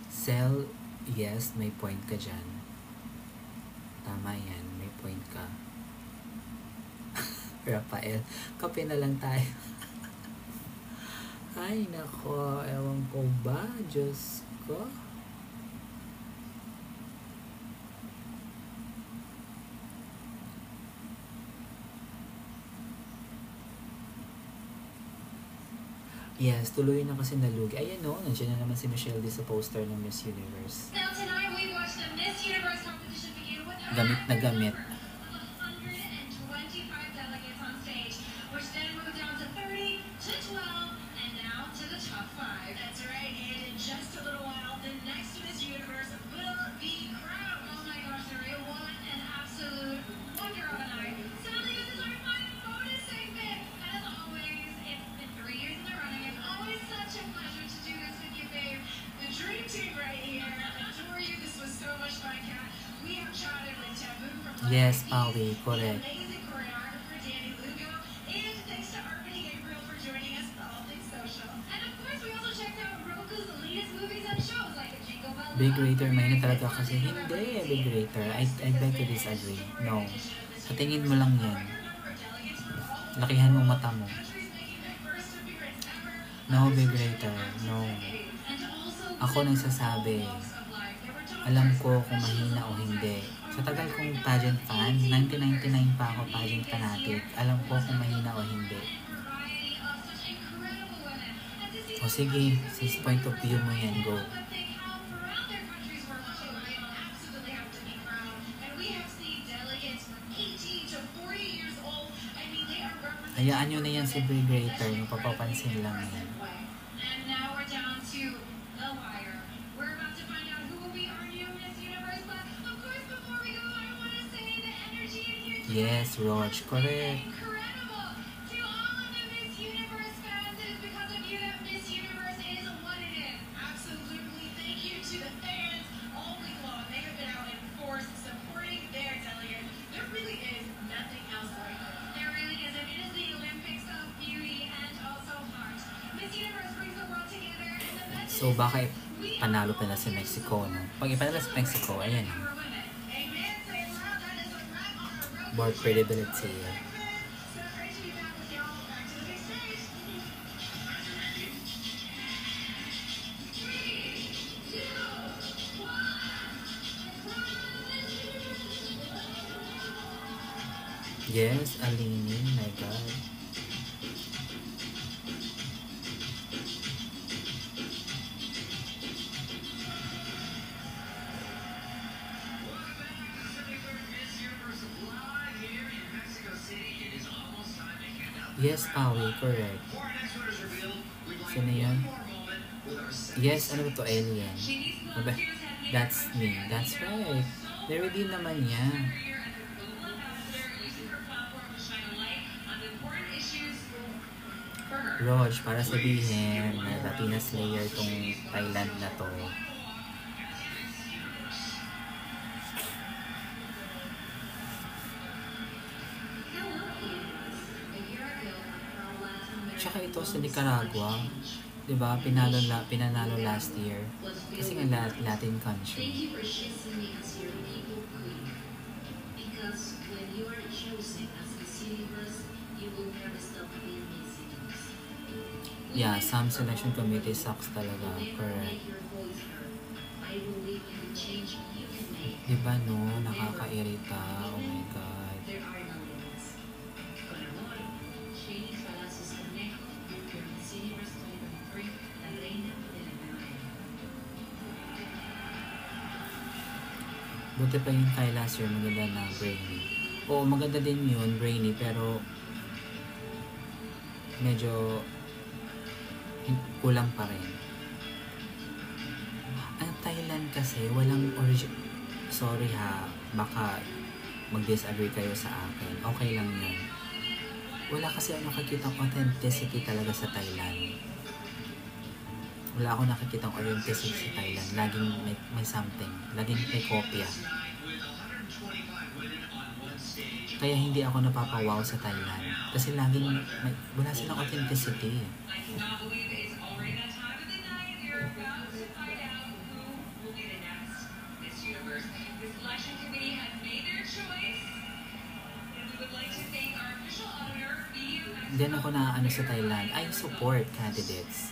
Sell, yes, may point ka dyan. Tama yan, may point ka. Rafael, kape na lang tayo. Ay, nako, ewan ko ba? Diyos ko. Yes, tuloy na kasi nalugi. Ayan o, nandiyan na naman si Michelle D sa poster ng Miss Universe. Now tonight we watched the Miss Universe competition begin with Gamit na gamit. 125 delegates on stage, which then moved down to 30 to 12 and now to the top 5. That's right, and in just a little while, the next Miss Universe will be crowned. Oh my gosh, Maria, what an absolute wonder of a night. Sadly, this is our final bonus segment. As always, it's been 3 years in the running. It's always such a pleasure to do this with you, babe. The dream team right here. Adore you. This was so much fun, Kat. We have chatted with Taboo from Yes, Pawi, correct. amazing choreographer Danny Lugo, and thanks to Arpany Gabriel for joining us for All Things Social. And of course, we also checked out Roku's latest movies and shows like Jingle Bell. Big Greater, may talaga kasi hindi Big Greater. I beg to disagree. No. Sa tingin mo lang yan. Lakihan mo mata mo. No, Big Greater. No. Ako nagsasabi. Alam ko kung mahina o hindi. Sa tagal kong pageant fan, 1999 pa ako pageant fanatic. Alam ko kung mahina o hindi. O sige, 6 point of view mo yan, go. But think how proud their countries were watching Lionel absolutely have to be proud. And we have seen delegates from 18 to 40 years old. I mean, they are representing. Hayaan nyo na yan si Brie Greater, mapapapansin lang yan. And now we're down to the wire. We're about to find out who will be our new Miss Universe. But of course, before we go, I want to say the energy in here today Yes, Rog, correct. incredible. To all of the Miss Universe fans, it is because of you that Miss Universe is what it is. Absolutely. Thank you to the fans all week long. They have been out in force supporting their delegate. There really is nothing else like it. There really isn't. It is the Olympics of beauty and also heart. Miss Universe brings the world together and the message So baka panalo pa na si Mexico, no? Pag ipanalo si Mexico, ayan. for women. Amen. Say it loud. That is a wrap on our road. More credibility. So great to be back with y'all. Back to the big stage. Yes, Alini, my God. Yes, Pawi, correct. Sino yan? Yes, ano ba to, Alien? Aba, that's me. That's right. Nare-redeem naman niya. Rog, para sabihin na Latina Slayer tong Thailand na to. Tsaka ito sa Nicaragua, di ba? Pinanalo last year. Kasi nga Latin country. Thank you for choosing me as your people queen. Because when you are chosen as Miss Universe, you will never stop being Miss Universe. Yeah, some selection committee sucks talaga. Never Correct. let your voice heard. I believe in the change you can make. Di ba no? Nakakairita. Oh my God. There are no limits. Con amor, Shady Palacios Cornejo, your Miss Universe 2023, la reina de la Manila. Buti pa yung Thai last year, maganda na Brainy. Oo, maganda din yun, Brainy, pero medyo kulang pa rin. Ang Thailand kasi, walang sorry ha, baka mag-disagree kayo sa akin. Okay lang yan. Wala kasi ako nakikitang authenticity talaga sa Thailand. Wala ako nakikitang authenticity sa Thailand. Laging may something. Laging may kopya. Kaya hindi ako napapawaw sa Thailand. Kasi laging wala silang authenticity. I cannot believe it's already that time of the night. You're about to find out who will be the next Miss Universe. The selection committee has made their choice. And we would like to thank our official auditor, BU Mexico. Diyan ako na sa Thailand. I support candidates.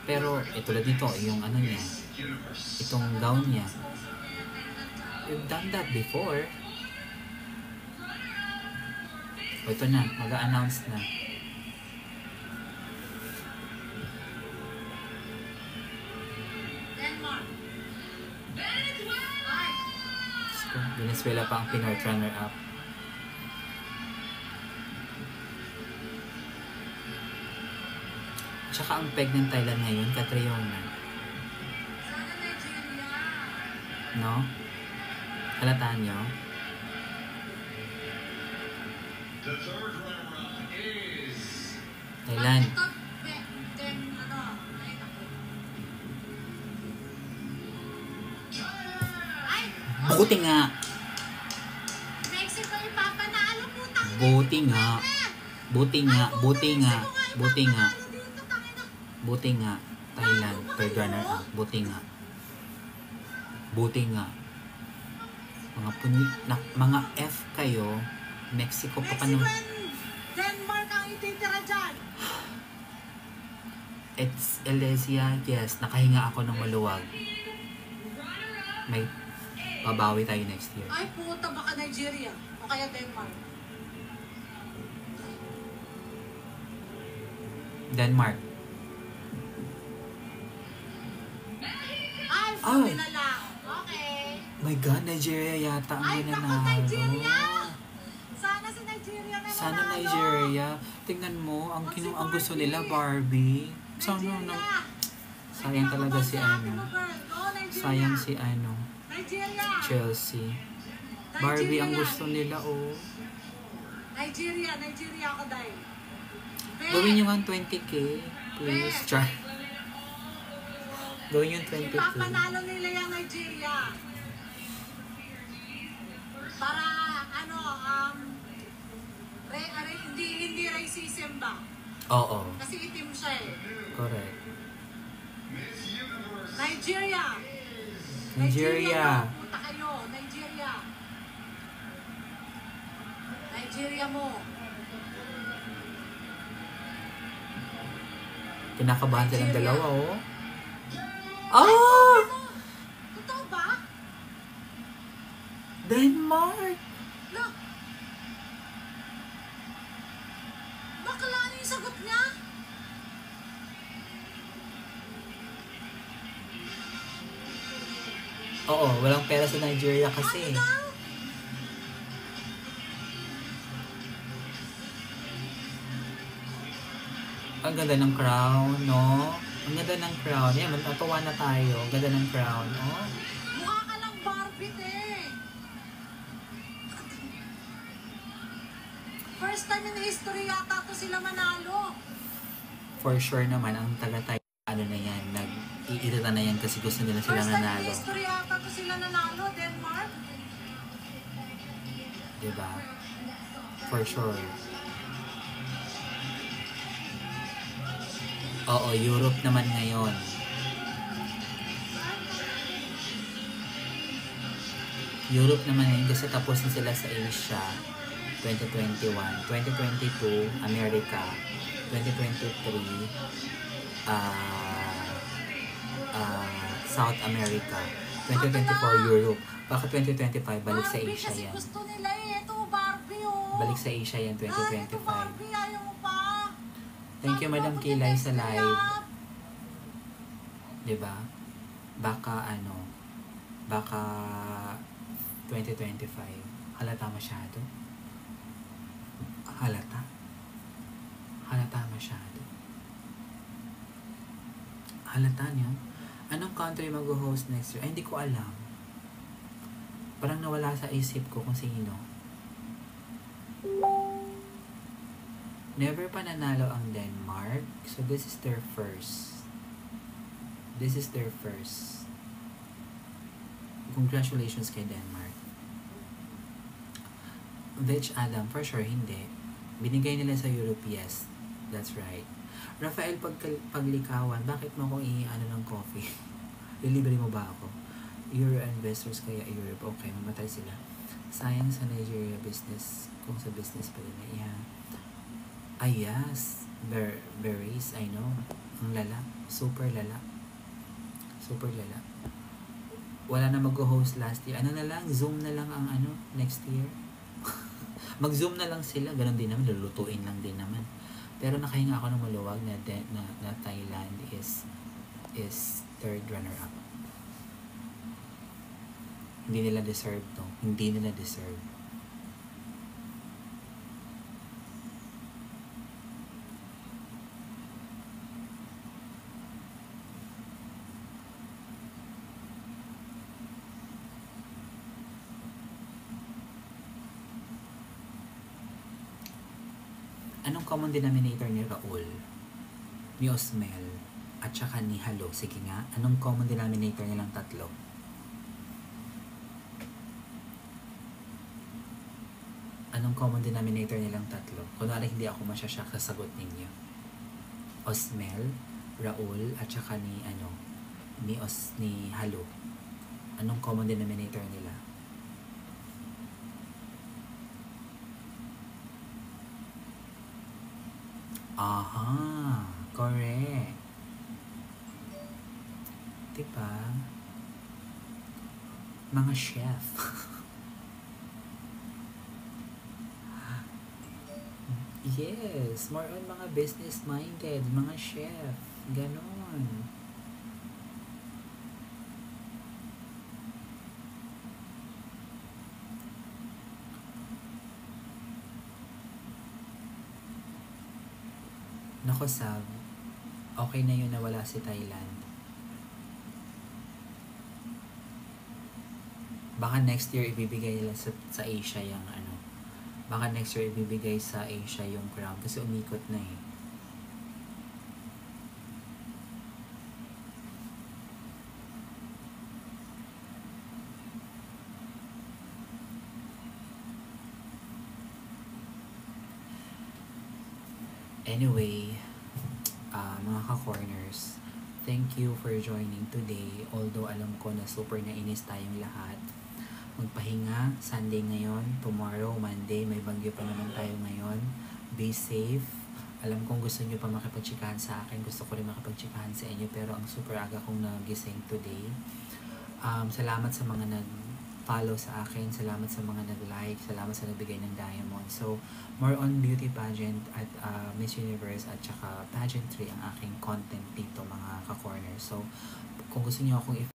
Pero tulad dito, yung ano niya, itong gown niya. We've done that before. O ito na, mag-a-announce na. Denmark. Venezuela pa ang Pinoy runner-up. Tsaka ang peg ng Thailand ngayon, Catriona. Sana Nigeria. No? Halataan nyo? The third runner-up is Thailand. Ito, then, ano, ay, naku. Ay, Buti nga. Mexico ipapanalo, putang ina. Buti nga. Buti nga. Buti nga. Buti nga. Dito, tangina. Buti nga. Thailand, third runner-up. Buti nga. Buti nga. Mga F kayo, Mexico pa Mexico paano. and Denmark ang ititira dyan. It's Elysia, yes. Nakahinga ako ng maluwag. May babawi tayo next year. Ay, puta, baka Nigeria. O kaya Denmark. Denmark. Ay, Ay. sabi na lang. Okay. My God, Nigeria yata ang Ay, naku, nanalo. Nigeria! Sana si Nigeria na Sana manalo. Nigeria. Tingnan mo, ang ang gusto nila Barbie. Sana Nigeria! sayang talaga si ano. Sayang si ano, Nigeria! Chelsea. Barbie ang gusto nila, oh. Nigeria ako dahil. Gawin nyo nga 20k, please. Char. Gawin yung 20k. Ipapanalo nila yung Nigeria. Para, ano, hindi racism ba? Oo, Kasi itim siya eh. correct. Nigeria! Nigeria. Punta kayo, Nigeria. Nigeria mo. Kinakabahan silang Nigeria. dalawa, oh. Ah! Totoo ba? Denmark! Look! Bakla ano yung sagot niya? Oo, walang pera sa Nigeria kasi. Ano daw? Ang ganda ng crown, no? Ang ganda ng crown. Yan, matatawa na tayo. Ang ganda ng crown, oh. Mukha ka lang Barbie eh. First time in history yata to sila manalo. For sure naman, ang taga-tayo, ano na yan, nag-iirita na yan kasi gusto nila sila First time in nanalo. history yata to sila nanalo, Denmark. Diba? For sure. Oo, Europe naman ngayon. Europe naman ngayon kasi tapos na sila sa Asia 2021, 2022 America, 2023 South America, 2024 Europe. Bakit 2025 balik sa Barbie Asia kasi yan? gusto nila eh. Ito, Barbie oh. Balik sa Asia yan Ay, ito 2025. Barbie, ayaw mo pa. Thank you, Madam Kilay, sa live. Diba? Baka 2025. Halata masyado. Halata masyado. Halata niyo? Anong country mag-host next year? Ay, hindi ko alam. Parang nawala sa isip ko kung sino. Never pa nanalo ang Denmark. So, this is their first. Congratulations kay Denmark. Vich Adam, for sure, hindi. Binigay nila sa Europe, yes. That's right. Rafael, paglikawan, bakit mo akong i-ano ng coffee? Lilibre mo ba ako? Euro investors kaya Europe. Okay, mamatay sila. Sayang sa Nigeria business. Kung sa business pa rin. Yeah. Ay, yes. Berries, I know. Ang lala. Super lala. Wala na mag-host last year. Ano na lang? Zoom na lang ang next year. Mag-zoom na lang sila. Ganon din naman. Lulutuin lang din naman. Pero nakahinga ako ng maluwag na Thailand is third runner-up. Hindi nila deserve to. Hindi nila deserve. Anong common denominator ni Raul, ni Osmel, at saka ni Halo? Sige nga, anong common denominator nilang tatlo? Anong common denominator nilang tatlo? Kunwari hindi ako masyasyak sa sagot ninyo. Osmel, Raul, at saka ni Halo. Anong common denominator nila? Aha, correct. Diba? Mga chef. Yes, more on mga business-minded, mga chef. Ganon. Nako, Sab, okay na yun na wala si Thailand. Baka next year ibibigay nila sa Asia yung ano. Baka next year ibibigay sa Asia yung crown kasi umikot na eh. Anyway, mga ka-corners, thank you for joining today. Although alam ko na super nainis tayong lahat. Magpahinga, Sunday ngayon, tomorrow, Monday, may bagyo pa naman tayo ngayon. Be safe. Alam kong gusto nyo pa makipagtsikahan sa akin. Gusto ko rin makipagtsikahan sa inyo. Pero ang super aga kong nagising today. Salamat sa mga nag-follow sa akin. Salamat sa mga nag-like. Salamat sa nagbigay ng diamond. So, more on beauty pageant at Miss Universe at saka pageantry ang aking content dito mga ka-corner. So, kung gusto niyo akong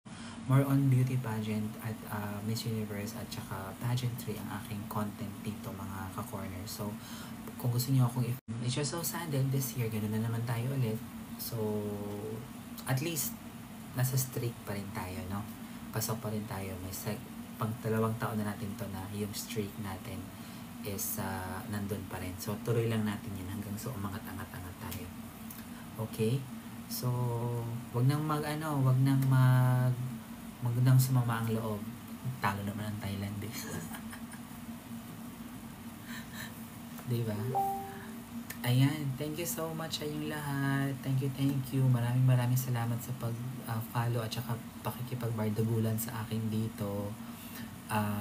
more on beauty pageant at Miss Universe at saka pageantry ang aking content dito mga ka-corner. So, kung gusto niyo akong it's just so sad that this year, ganoon na naman tayo ulit. So, at least, nasa streak pa rin tayo, no? Pasok pa rin tayo. May pang 2 taon na natin to na yung streak natin is nandun pa rin. So, tuloy lang natin yun hanggang sa umangat-angat-angat tayo. Okay? So, wag nang wag nang sumama ang loob. Talo naman ang Thailand, eh. Diba? Ayan, thank you so much sa inyong lahat. Thank you. Maraming salamat sa pag-follow at saka pakikipagbardagulan sa akin dito.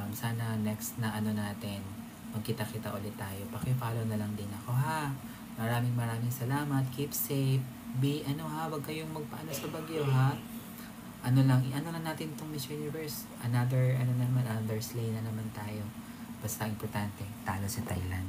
Sana next na natin, magkita-kita ulit tayo. Paki-follow na lang din ako, ha. Maraming salamat. Keep safe. Wag kayong magpaano sa bagyo, ha. Ano lang natin tong Miss Universe. Another slay na naman tayo. Basta importante, talo sa Thailand.